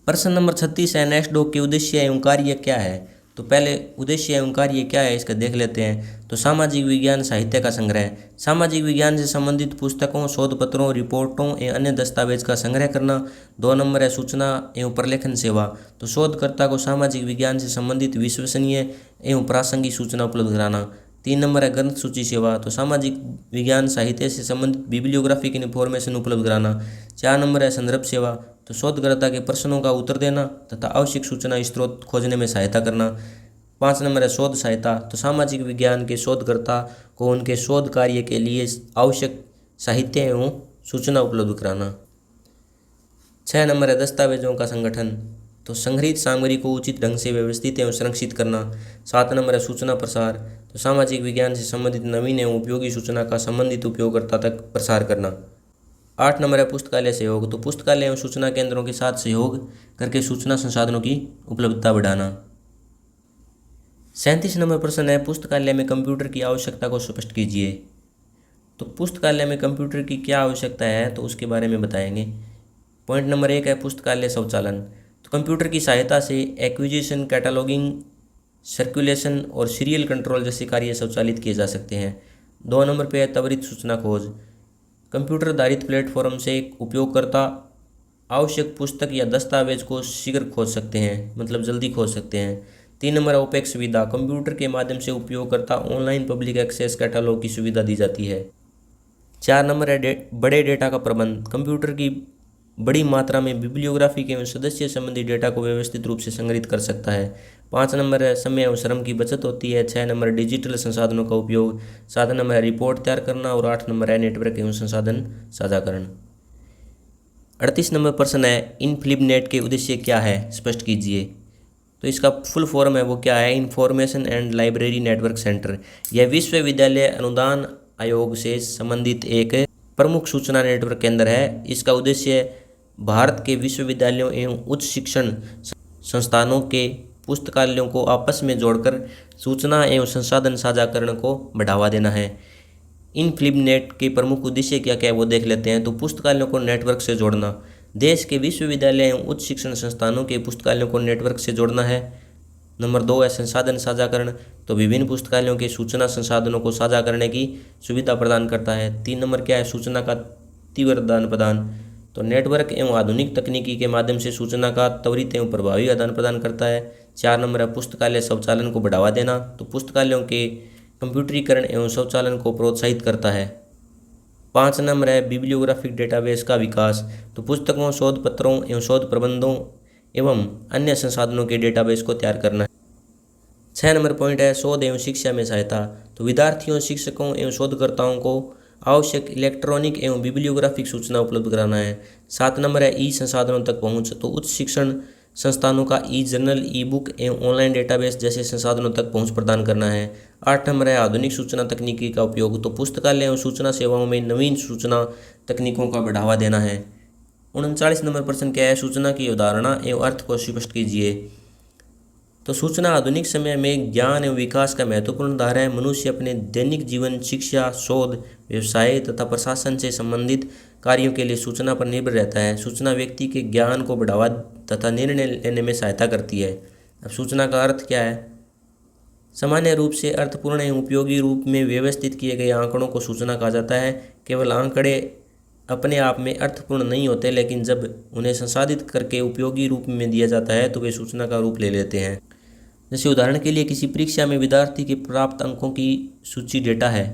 प्रश्न नंबर 36 है, नेस्डॉक के उद्देश्य एवं कार्य क्या है? तो पहले उद्देश्य एवं कार्य क्या है इसका देख लेते हैं। तो सामाजिक विज्ञान साहित्य का संग्रह, सामाजिक विज्ञान से संबंधित पुस्तकों, शोध पत्रों, रिपोर्टों एवं अन्य दस्तावेज का संग्रह करना। 2 नंबर है सूचना एवं प्रलेखन सेवा, तो शोधकर्ता को सामाजिक विज्ञान से संबंधित विश्वसनीय एवं प्रासंगिक सूचना उपलब्ध कराना। 3 नंबर है ग्रंथ सूची सेवा, तो सामाजिक विज्ञान साहित्य से संबंधित बिब्लियोग्राफिक इन्फॉर्मेशन उपलब्ध कराना। 4 नंबर है संदर्भ सेवा, तो शोधकर्ता के प्रश्नों का उत्तर देना तथा आवश्यक सूचना स्रोत खोजने में सहायता करना। 5 नंबर है शोध सहायता, तो सामाजिक विज्ञान के शोधकर्ता को उनके शोध कार्य के लिए आवश्यक साहित्य एवं सूचना उपलब्ध कराना। 6 नंबर है दस्तावेजों का संगठन, तो संग्रहित सामग्री को उचित ढंग से व्यवस्थित एवं संरक्षित करना। 7 नंबर है सूचना प्रसार, तो सामाजिक विज्ञान से संबंधित नवीन एवं उपयोगी सूचना का संबंधित उपयोगकर्ता तक प्रसार करना। 8 नंबर है पुस्तकालय सहयोग, तो पुस्तकालय एवं सूचना केंद्रों के साथ सहयोग करके सूचना संसाधनों की उपलब्धता बढ़ाना। 37 नंबर प्रश्न है, पुस्तकालय में कंप्यूटर की आवश्यकता को स्पष्ट कीजिए। तो पुस्तकालय में कंप्यूटर की क्या आवश्यकता है तो उसके बारे में बताएंगे। पॉइंट नंबर 1 है पुस्तकालय स्वचालन, तो कंप्यूटर की सहायता से एक्विजिशन, कैटलॉगिंग, सर्कुलेशन और सीरियल कंट्रोल जैसे कार्य स्वचालित किए जा सकते हैं। 2 नंबर पे है त्वरित सूचना खोज, कंप्यूटर आधारित प्लेटफॉर्म से उपयोगकर्ता आवश्यक पुस्तक या दस्तावेज को शीघ्र खोज सकते हैं, मतलब जल्दी खोज सकते हैं। 3 नंबर है ओपेक सुविधा, कंप्यूटर के माध्यम से उपयोगकर्ता ऑनलाइन पब्लिक एक्सेस कैटलॉग की सुविधा दी जाती है। 4 नंबर है बड़े डेटा का प्रबंध, कंप्यूटर की बड़ी मात्रा में बिब्लियोग्राफिक एवं सदस्य संबंधी डेटा को व्यवस्थित रूप से संग्रहित कर सकता है। 5 नंबर है समय एवं श्रम की बचत होती है। 6 नंबर डिजिटल संसाधनों का उपयोग। 7 नंबर है रिपोर्ट तैयार करना और 8 नंबर है नेटवर्क एवं संसाधन साझाकरण। 38 नंबर प्रश्न है, इनफिलिपनेट के उद्देश्य क्या है, स्पष्ट कीजिए। तो इसका फुल फॉर्म है वो क्या है, information and library network centre. यह विश्वविद्यालय अनुदान आयोग से संबंधित एक प्रमुख सूचना नेटवर्क केंद्र है। इसका उद्देश्य भारत के विश्वविद्यालयों एवं उच्च शिक्षण संस्थानों के पुस्तकालयों को आपस में जोड़कर सूचना एवं संसाधन साझाकरण को बढ़ावा देना है। इनफिलिपनेट के प्रमुख उद्देश्य क्या क्या है वो देख लेते हैं। तो पुस्तकालयों को नेटवर्क से जोड़ना, देश के विश्वविद्यालय एवं उच्च शिक्षण संस्थानों के पुस्तकालयों को नेटवर्क से जोड़ना है। नंबर 2 है संसाधन साझाकरण, तो विभिन्न पुस्तकालयों के सूचना संसाधनों को साझा करने की सुविधा प्रदान करता है। 3 नंबर क्या है, सूचना का तीव्र आदान प्रदान, तो नेटवर्क एवं आधुनिक तकनीकी के माध्यम से सूचना का त्वरित एवं प्रभावी आदान प्रदान करता है। 4 नंबर है पुस्तकालय स्वचालन को बढ़ावा देना, तो पुस्तकालयों के कंप्यूटरीकरण एवं स्वचालन को प्रोत्साहित करता है। 5 नंबर है बिब्लियोग्राफिक डेटाबेस का विकास, तो पुस्तकों, शोध पत्रों एवं शोध प्रबंधों एवं अन्य संसाधनों के डेटाबेस को तैयार करना है। 6 नंबर पॉइंट है शोध एवं शिक्षा में सहायता, तो विद्यार्थियों, शिक्षकों एवं शोधकर्ताओं को आवश्यक इलेक्ट्रॉनिक एवं बिब्लियोग्राफिक सूचना उपलब्ध कराना है। 7 नंबर है ई संसाधनों तक पहुंच, तो उच्च शिक्षण संस्थानों का ई जर्नल, ई बुक एवं ऑनलाइन डेटाबेस जैसे संसाधनों तक पहुंच प्रदान करना है। 8 नंबर है आधुनिक सूचना तकनीकी का उपयोग, तो पुस्तकालय एवं सूचना सेवाओं में नवीन सूचना तकनीकों का बढ़ावा देना है। 39 नंबर प्रश्न क्या है, सूचना की अवधारणा एवं अर्थ को स्पष्ट कीजिए। तो सूचना आधुनिक समय में ज्ञान एवं विकास का महत्वपूर्ण आधार है। मनुष्य अपने दैनिक जीवन, शिक्षा, शोध, व्यवसाय तथा प्रशासन से संबंधित कार्यों के लिए सूचना पर निर्भर रहता है। सूचना व्यक्ति के ज्ञान को बढ़ावा तथा निर्णय लेने में सहायता करती है। अब सूचना का अर्थ क्या है, सामान्य रूप से अर्थपूर्ण एवं उपयोगी रूप में व्यवस्थित किए गए आंकड़ों को सूचना कहा जाता है। केवल आंकड़े अपने आप में अर्थपूर्ण नहीं होते, लेकिन जब उन्हें संसाधित करके उपयोगी रूप में दिया जाता है तो वे सूचना का रूप ले लेते हैं। जैसे उदाहरण के लिए किसी परीक्षा में विद्यार्थी के प्राप्त अंकों की सूची डेटा है।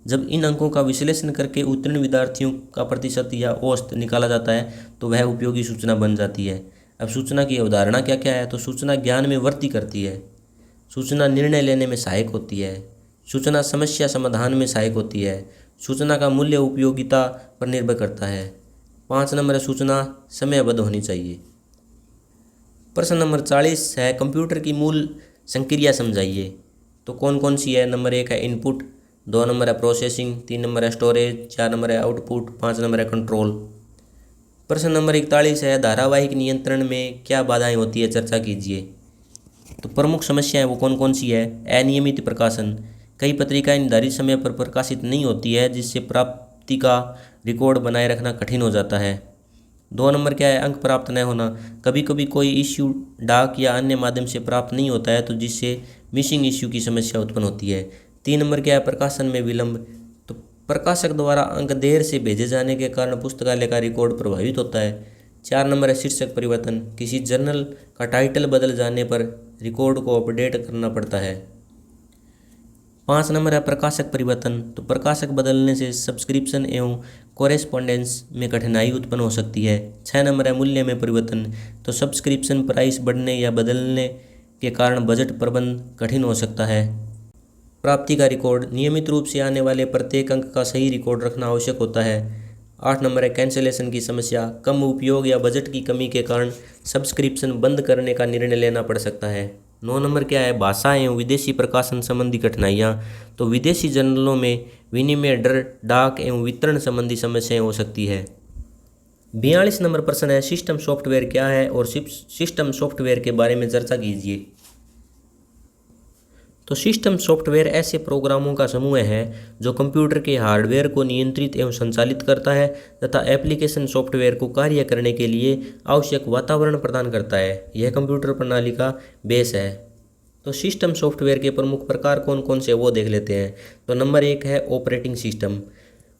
जब इन अंकों का विश्लेषण करके उत्तीर्ण विद्यार्थियों का प्रतिशत या औसत निकाला जाता है तो वह उपयोगी सूचना बन जाती है। अब सूचना की अवधारणा क्या क्या है, तो सूचना ज्ञान में वृद्धि करती है, सूचना निर्णय लेने में सहायक होती है, सूचना समस्या समाधान में सहायक होती है, सूचना का मूल्य उपयोगिता पर निर्भर करता है। 5 नंबर है सूचना समयबद्ध होनी चाहिए। प्रश्न नंबर 40 है कंप्यूटर की मूल संक्रिया समझाइए। तो कौन कौन सी है? नंबर 1 है इनपुट, 2 नंबर है प्रोसेसिंग, 3 नंबर है स्टोरेज, 4 नंबर है आउटपुट, 5 नंबर है कंट्रोल। प्रश्न नंबर 41 है धारावाहिक नियंत्रण में क्या बाधाएं होती है, चर्चा कीजिए। तो प्रमुख समस्याएं वो कौन कौन सी है? अनियमित प्रकाशन, कई पत्रिकाएं निर्धारित समय पर प्रकाशित नहीं होती है जिससे प्राप्ति का रिकॉर्ड बनाए रखना कठिन हो जाता है। 2 नंबर क्या है? अंक प्राप्त न होना, कभी कभी कोई इश्यू डाक या अन्य माध्यम से प्राप्त नहीं होता है तो जिससे मिसिंग इश्यू की समस्या उत्पन्न होती है। 3 नंबर क्या है? प्रकाशन में विलंब, तो प्रकाशक द्वारा अंक देर से भेजे जाने के कारण पुस्तकालय का रिकॉर्ड प्रभावित होता है। 4 नंबर है शीर्षक परिवर्तन, किसी जर्नल का टाइटल बदल जाने पर रिकॉर्ड को अपडेट करना पड़ता है। 5 नंबर है प्रकाशक परिवर्तन, तो प्रकाशक बदलने से सब्सक्रिप्शन एवं कोरेस्पॉन्डेंस में कठिनाई उत्पन्न हो सकती है। 6 नंबर है मूल्य में परिवर्तन, तो सब्सक्रिप्शन प्राइस बढ़ने या बदलने के कारण बजट प्रबंध कठिन हो सकता है। प्राप्ति का रिकॉर्ड, नियमित रूप से आने वाले प्रत्येक अंक का सही रिकॉर्ड रखना आवश्यक होता है। 8 नंबर है कैंसिलेशन की समस्या, कम उपयोग या बजट की कमी के कारण सब्सक्रिप्शन बंद करने का निर्णय लेना पड़ सकता है। 9 नंबर क्या है? भाषा एवं विदेशी प्रकाशन संबंधी कठिनाइयाँ, तो विदेशी जर्नलों में विनिमय दर, डाक एवं वितरण संबंधी समस्याएं हो सकती है। 42 नंबर प्रश्न है सिस्टम सॉफ्टवेयर क्या है और सिस्टम सॉफ्टवेयर के बारे में चर्चा कीजिए। तो सिस्टम सॉफ्टवेयर ऐसे प्रोग्रामों का समूह है जो कंप्यूटर के हार्डवेयर को नियंत्रित एवं संचालित करता है तथा एप्लीकेशन सॉफ्टवेयर को कार्य करने के लिए आवश्यक वातावरण प्रदान करता है। यह कंप्यूटर प्रणाली का बेस है। तो सिस्टम सॉफ्टवेयर के प्रमुख प्रकार कौन कौन से वो देख लेते हैं। तो नंबर 1 है ऑपरेटिंग सिस्टम।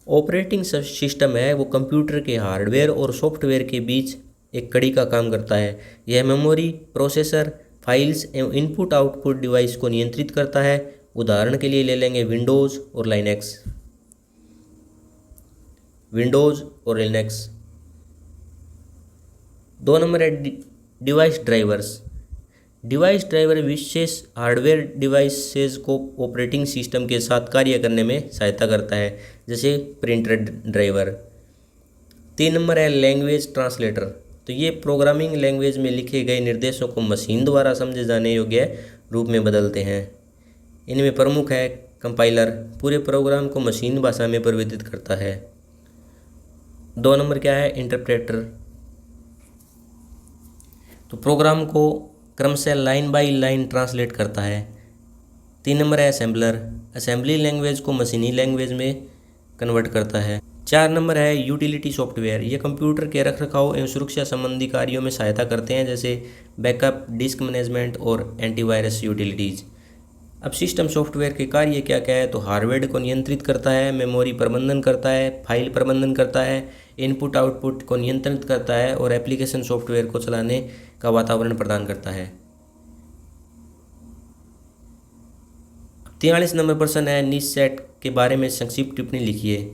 ऑपरेटिंग सिस्टम है वो कंप्यूटर के हार्डवेयर और सॉफ्टवेयर के बीच एक कड़ी का काम करता है। यह मेमोरी, प्रोसेसर, फाइल्स एवं इनपुट आउटपुट डिवाइस को नियंत्रित करता है। उदाहरण के लिए ले लेंगे विंडोज़ और लिनक्स। 2 नंबर है डिवाइस ड्राइवर्स। डिवाइस ड्राइवर विशेष हार्डवेयर डिवाइसेस को ऑपरेटिंग सिस्टम के साथ कार्य करने में सहायता करता है, जैसे प्रिंटर ड्राइवर। 3 नंबर है लैंग्वेज ट्रांसलेटर, तो ये प्रोग्रामिंग लैंग्वेज में लिखे गए निर्देशों को मशीन द्वारा समझे जाने योग्य रूप में बदलते हैं। इनमें प्रमुख है कंपाइलर, पूरे प्रोग्राम को मशीन भाषा में परिवर्तित करता है। 2 नंबर क्या है? इंटरप्रेटर, तो प्रोग्राम को क्रमशः लाइन बाय लाइन ट्रांसलेट करता है। 3 नंबर है असेंबलर, असेंबली लैंग्वेज को मशीनी लैंग्वेज में कन्वर्ट करता है। 4 नंबर है यूटिलिटी सॉफ्टवेयर, ये कंप्यूटर के रखरखाव एवं सुरक्षा संबंधी कार्यों में सहायता करते हैं, जैसे बैकअप, डिस्क मैनेजमेंट और एंटीवायरस यूटिलिटीज़। अब सिस्टम सॉफ्टवेयर के कार्य क्या क्या है? तो हार्डवेयर को नियंत्रित करता है, मेमोरी प्रबंधन करता है, फाइल प्रबंधन करता है, इनपुट आउटपुट को नियंत्रित करता है और एप्लीकेशन सॉफ्टवेयर को चलाने का वातावरण प्रदान करता है। 43 नंबर प्रश्न है नीसैट के बारे में संक्षिप्त टिप्पणी लिखिए।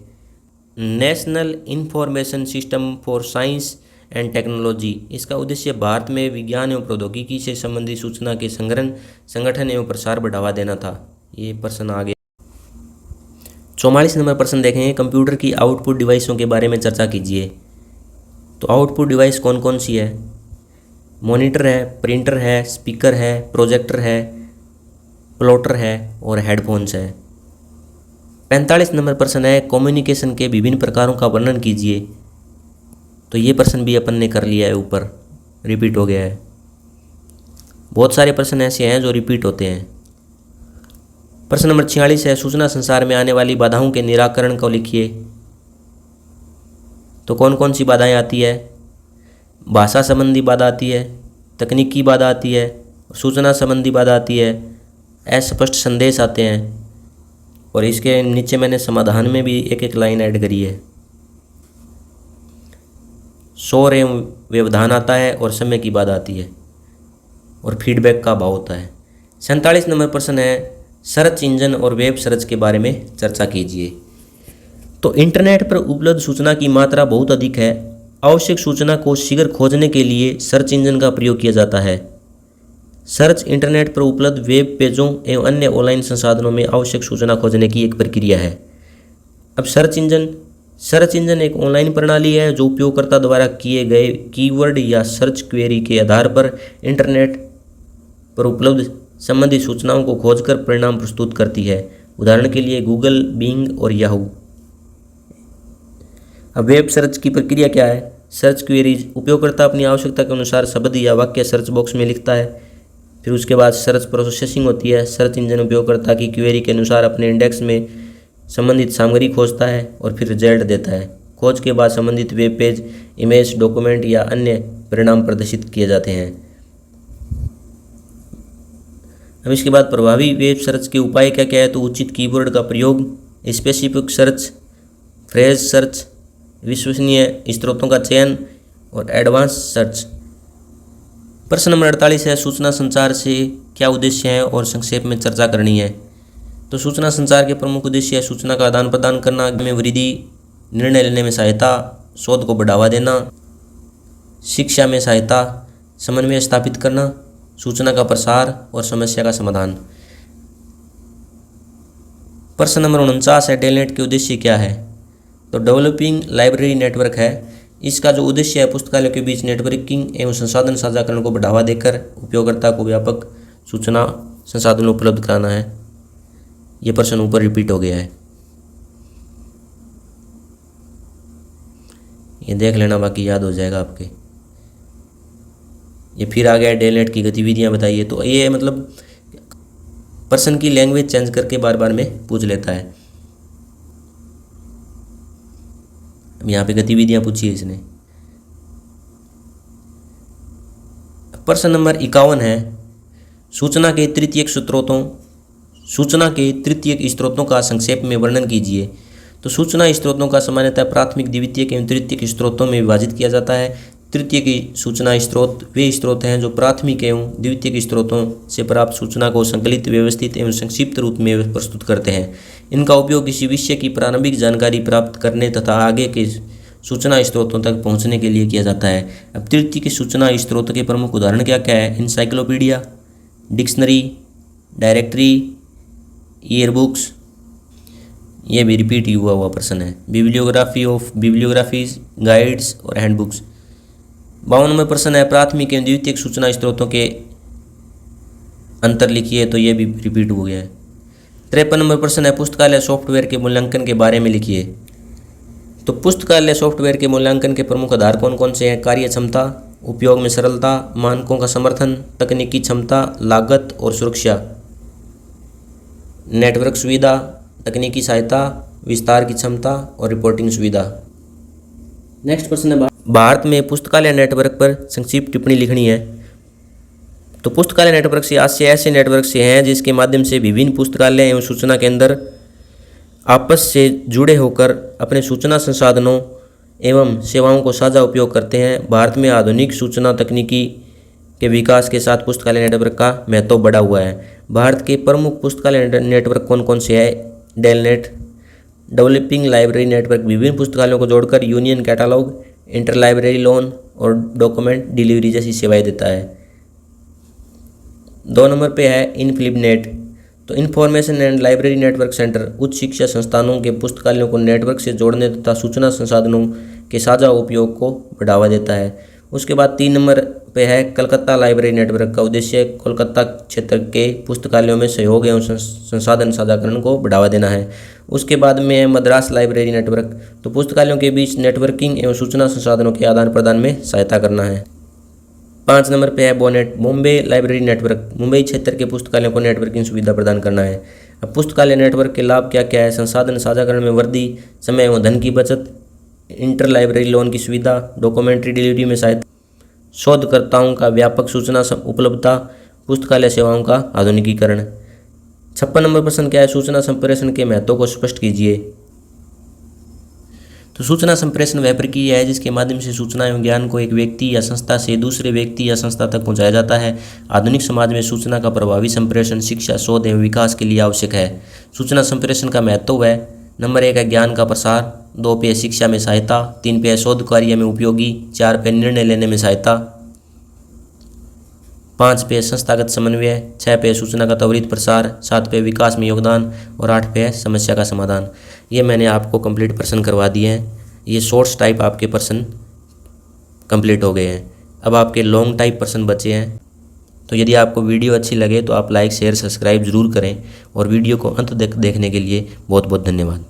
National information system for science and technology, इसका उद्देश्य भारत में विज्ञान एवं प्रौद्योगिकी से संबंधित सूचना के संग्रहण, संगठन एवं प्रसार बढ़ावा देना था। ये प्रश्न आ गया। 44 नंबर प्रश्न देखेंगे कंप्यूटर की आउटपुट डिवाइसों के बारे में चर्चा कीजिए। तो आउटपुट डिवाइस कौन कौन सी है? मॉनिटर है, प्रिंटर है, स्पीकर है, प्रोजेक्टर है, प्लॉटर है और हेडफोन्स है। 45 नंबर प्रश्न है कम्युनिकेशन के विभिन्न प्रकारों का वर्णन कीजिए। तो ये प्रश्न भी अपन ने कर लिया है, ऊपर रिपीट हो गया है। बहुत सारे प्रश्न ऐसे हैं जो रिपीट होते हैं। प्रश्न नंबर 46 है सूचना संसार में आने वाली बाधाओं के निराकरण को लिखिए। तो कौन कौन सी बाधाएं आती है? भाषा संबंधी बाधा आती है, तकनीकी बाधा आती है, सूचना संबंधी बाधा आती है, अस्पष्ट संदेश आते हैं और इसके नीचे मैंने समाधान में भी एक एक लाइन ऐड करी है। शोर एवं व्यवधान आता है और समय की बाधा आती है और फीडबैक का अभाव होता है। 47 नंबर प्रश्न है सर्च इंजन और वेब सर्च के बारे में चर्चा कीजिए। तो इंटरनेट पर उपलब्ध सूचना की मात्रा बहुत अधिक है आवश्यक सूचना को शीघ्र खोजने के लिए सर्च इंजन का प्रयोग किया जाता है। सर्च इंटरनेट पर उपलब्ध वेब पेजों एवं अन्य ऑनलाइन संसाधनों में आवश्यक सूचना खोजने की एक प्रक्रिया है। अब सर्च इंजन एक ऑनलाइन प्रणाली है जो उपयोगकर्ता द्वारा किए गए कीवर्ड या सर्च क्वेरी के आधार पर इंटरनेट पर उपलब्ध संबंधित सूचनाओं को खोजकर परिणाम प्रस्तुत करती है। उदाहरण के लिए गूगल, बिंग और याहू। अब वेब सर्च की प्रक्रिया क्या है? सर्च क्वेरीज, उपयोगकर्ता अपनी आवश्यकता के अनुसार शब्द या वाक्य सर्च बॉक्स में लिखता है। फिर उसके बाद सर्च प्रोसेसिंग होती है। सर्च इंजन उपयोगकर्ता की क्वेरी के अनुसार अपने इंडेक्स में संबंधित सामग्री खोजता है और फिर रिजल्ट देता है। खोज के बाद संबंधित वेब पेज, इमेज, डॉक्यूमेंट या अन्य परिणाम प्रदर्शित किए जाते हैं। अब इसके बाद प्रभावी वेब सर्च के उपाय क्या क्या है? तो उचित कीवर्ड का प्रयोग, स्पेसिफिक सर्च, फ्रेज सर्च, विश्वसनीय स्रोतों का चयन और एडवांस सर्च। प्रश्न नंबर 48 है, सूचना संचार से क्या उद्देश्य है और संक्षेप में चर्चा करनी है। तो सूचना संचार के प्रमुख उद्देश्य है सूचना का आदान प्रदान करना, में वृद्धि, निर्णय लेने में सहायता, शोध को बढ़ावा देना, शिक्षा में सहायता, समन्वय स्थापित करना, सूचना का प्रसार और समस्या का समाधान। प्रश्न नंबर 49 है, टेलनेट के उद्देश्य क्या है। तो डेवलपिंग लाइब्रेरी नेटवर्क है। इसका जो उद्देश्य है पुस्तकालयों के बीच नेटवर्किंग एवं संसाधन साझाकरण को बढ़ावा देकर उपयोगकर्ता को व्यापक सूचना संसाधन उपलब्ध कराना है। ये प्रश्न ऊपर रिपीट हो गया है, ये देख लेना, बाकी याद हो जाएगा आपके। ये फिर आ गया टेलनेट की गतिविधियां बताइए। तो ये मतलब पर्सन की लैंग्वेज चेंज करके बार बार में पूछ लेता है। अब यहाँ पे गतिविधियां पूछी है इसने। प्रश्न नंबर 51 है, सूचना के तृतीयक स्रोतों का संक्षेप में वर्णन कीजिए। तो सूचना स्रोतों का सामान्यतः प्राथमिक, द्वितीयक एवं तृतीयक स्रोतों में विभाजित किया जाता है। तृतीयक सूचना स्रोत वे स्रोत हैं जो प्राथमिक एवं द्वितीयक स्रोतों से प्राप्त सूचना को संकलित, व्यवस्थित एवं संक्षिप्त रूप में प्रस्तुत करते हैं। इनका उपयोग किसी विषय की प्रारंभिक जानकारी प्राप्त करने तथा आगे के सूचना स्रोतों तक पहुंचने के लिए किया जाता है। अब तृतीयक सूचना स्रोत के प्रमुख उदाहरण क्या क्या है? इंसाइक्लोपीडिया, डिक्शनरी, डायरेक्टरी, ईयरबुक्स, ये भी रिपीट हुआ प्रश्न है। बिब्लियोग्राफीज, गाइड्स और हैंडबुक्स। 52 नंबर प्रश्न है, प्राथमिक एवं द्वितीयक सूचना स्रोतों के अंतर लिखिए। तो ये भी रिपीट हो गया है। 53 नंबर प्रश्न है, पुस्तकालय सॉफ्टवेयर के मूल्यांकन के बारे में लिखिए। तो पुस्तकालय सॉफ्टवेयर के मूल्यांकन के प्रमुख आधार कौन कौन से हैं? कार्य क्षमता, उपयोग में सरलता, मानकों का समर्थन, तकनीकी क्षमता, लागत और सुरक्षा, नेटवर्क सुविधा, तकनीकी सहायता, विस्तार की क्षमता और रिपोर्टिंग सुविधा। नेक्स्ट प्रश्न है, भारत में पुस्तकालय नेटवर्क पर संक्षिप्त टिप्पणी लिखनी है। तो पुस्तकालय नेटवर्क से आशय ऐसे नेटवर्क से हैं जिसके माध्यम से विभिन्न पुस्तकालय एवं सूचना केंद्र आपस से जुड़े होकर अपने सूचना संसाधनों एवं सेवाओं को साझा उपयोग करते हैं। भारत में आधुनिक सूचना तकनीकी के विकास के साथ पुस्तकालय नेटवर्क का महत्व बढ़ा हुआ है। भारत के प्रमुख पुस्तकालय नेटवर्क कौन कौन से हैं? डेलनेट, डेवलपिंग लाइब्रेरी नेटवर्क विभिन्न पुस्तकालयों को जोड़कर union catalogue, inter library loan और डॉक्यूमेंट डिलीवरी जैसी सेवाएं देता है। 2 नंबर पे है इनफिलिपनेट। तो information and library network centre उच्च शिक्षा संस्थानों के पुस्तकालयों को नेटवर्क से जोड़ने तथा सूचना संसाधनों के साझा उपयोग को बढ़ावा देता है। उसके बाद 3 नंबर पे है कलकत्ता लाइब्रेरी नेटवर्क का उद्देश्य कोलकाता क्षेत्र के पुस्तकालयों में सहयोग एवं संसाधन साझाकरण को बढ़ावा देना है। उसके बाद में है मद्रास लाइब्रेरी नेटवर्क। तो पुस्तकालयों के बीच नेटवर्किंग एवं सूचना संसाधनों के आदान प्रदान में सहायता करना है। 5 नंबर पे है bonnet, Bombay library network Mumbai क्षेत्र के पुस्तकालयों को नेटवर्किंग सुविधा प्रदान करना है। अब पुस्तकालय नेटवर्क के लाभ क्या क्या है? संसाधन साझाकरण में वृद्धि, समय एवं धन की बचत, इंटर लाइब्रेरी लोन की सुविधा, डॉक्यूमेंट्री डिलीवरी में सहायता, शोधकर्ताओं का व्यापक सूचना उपलब्धता, पुस्तकालय सेवाओं का आधुनिकीकरण। 56 नंबर प्रश्न क्या है? सूचना संप्रेषण के महत्व को स्पष्ट कीजिए। तो सूचना संप्रेषण वह प्रक्रिया है जिसके माध्यम से सूचना एवं ज्ञान को एक व्यक्ति या संस्था से दूसरे व्यक्ति या संस्था तक पहुंचाया जाता है। आधुनिक समाज में सूचना का प्रभावी संप्रेषण शिक्षा, शोध एवं विकास के लिए आवश्यक है। सूचना संप्रेषण का महत्व है नंबर 1 है ज्ञान का प्रसार, 2 पे है शिक्षा में सहायता, 3 पे है शोध कार्य में उपयोगी, 4 पे निर्णय लेने में सहायता, 5 पे है संस्थागत समन्वय, 6 पे है सूचना का त्वरित प्रसार, 7 पे विकास में योगदान और 8 पे है समस्या का समाधान। ये मैंने आपको कंप्लीट प्रश्न करवा दिए हैं। ये शॉर्ट्स टाइप आपके प्रश्न कंप्लीट हो गए हैं। अब आपके लॉन्ग टाइप प्रश्न बचे हैं। तो यदि आपको वीडियो अच्छी लगे तो आप लाइक शेयर सब्सक्राइब ज़रूर करें और वीडियो को अंत तक देखने के लिए बहुत बहुत धन्यवाद।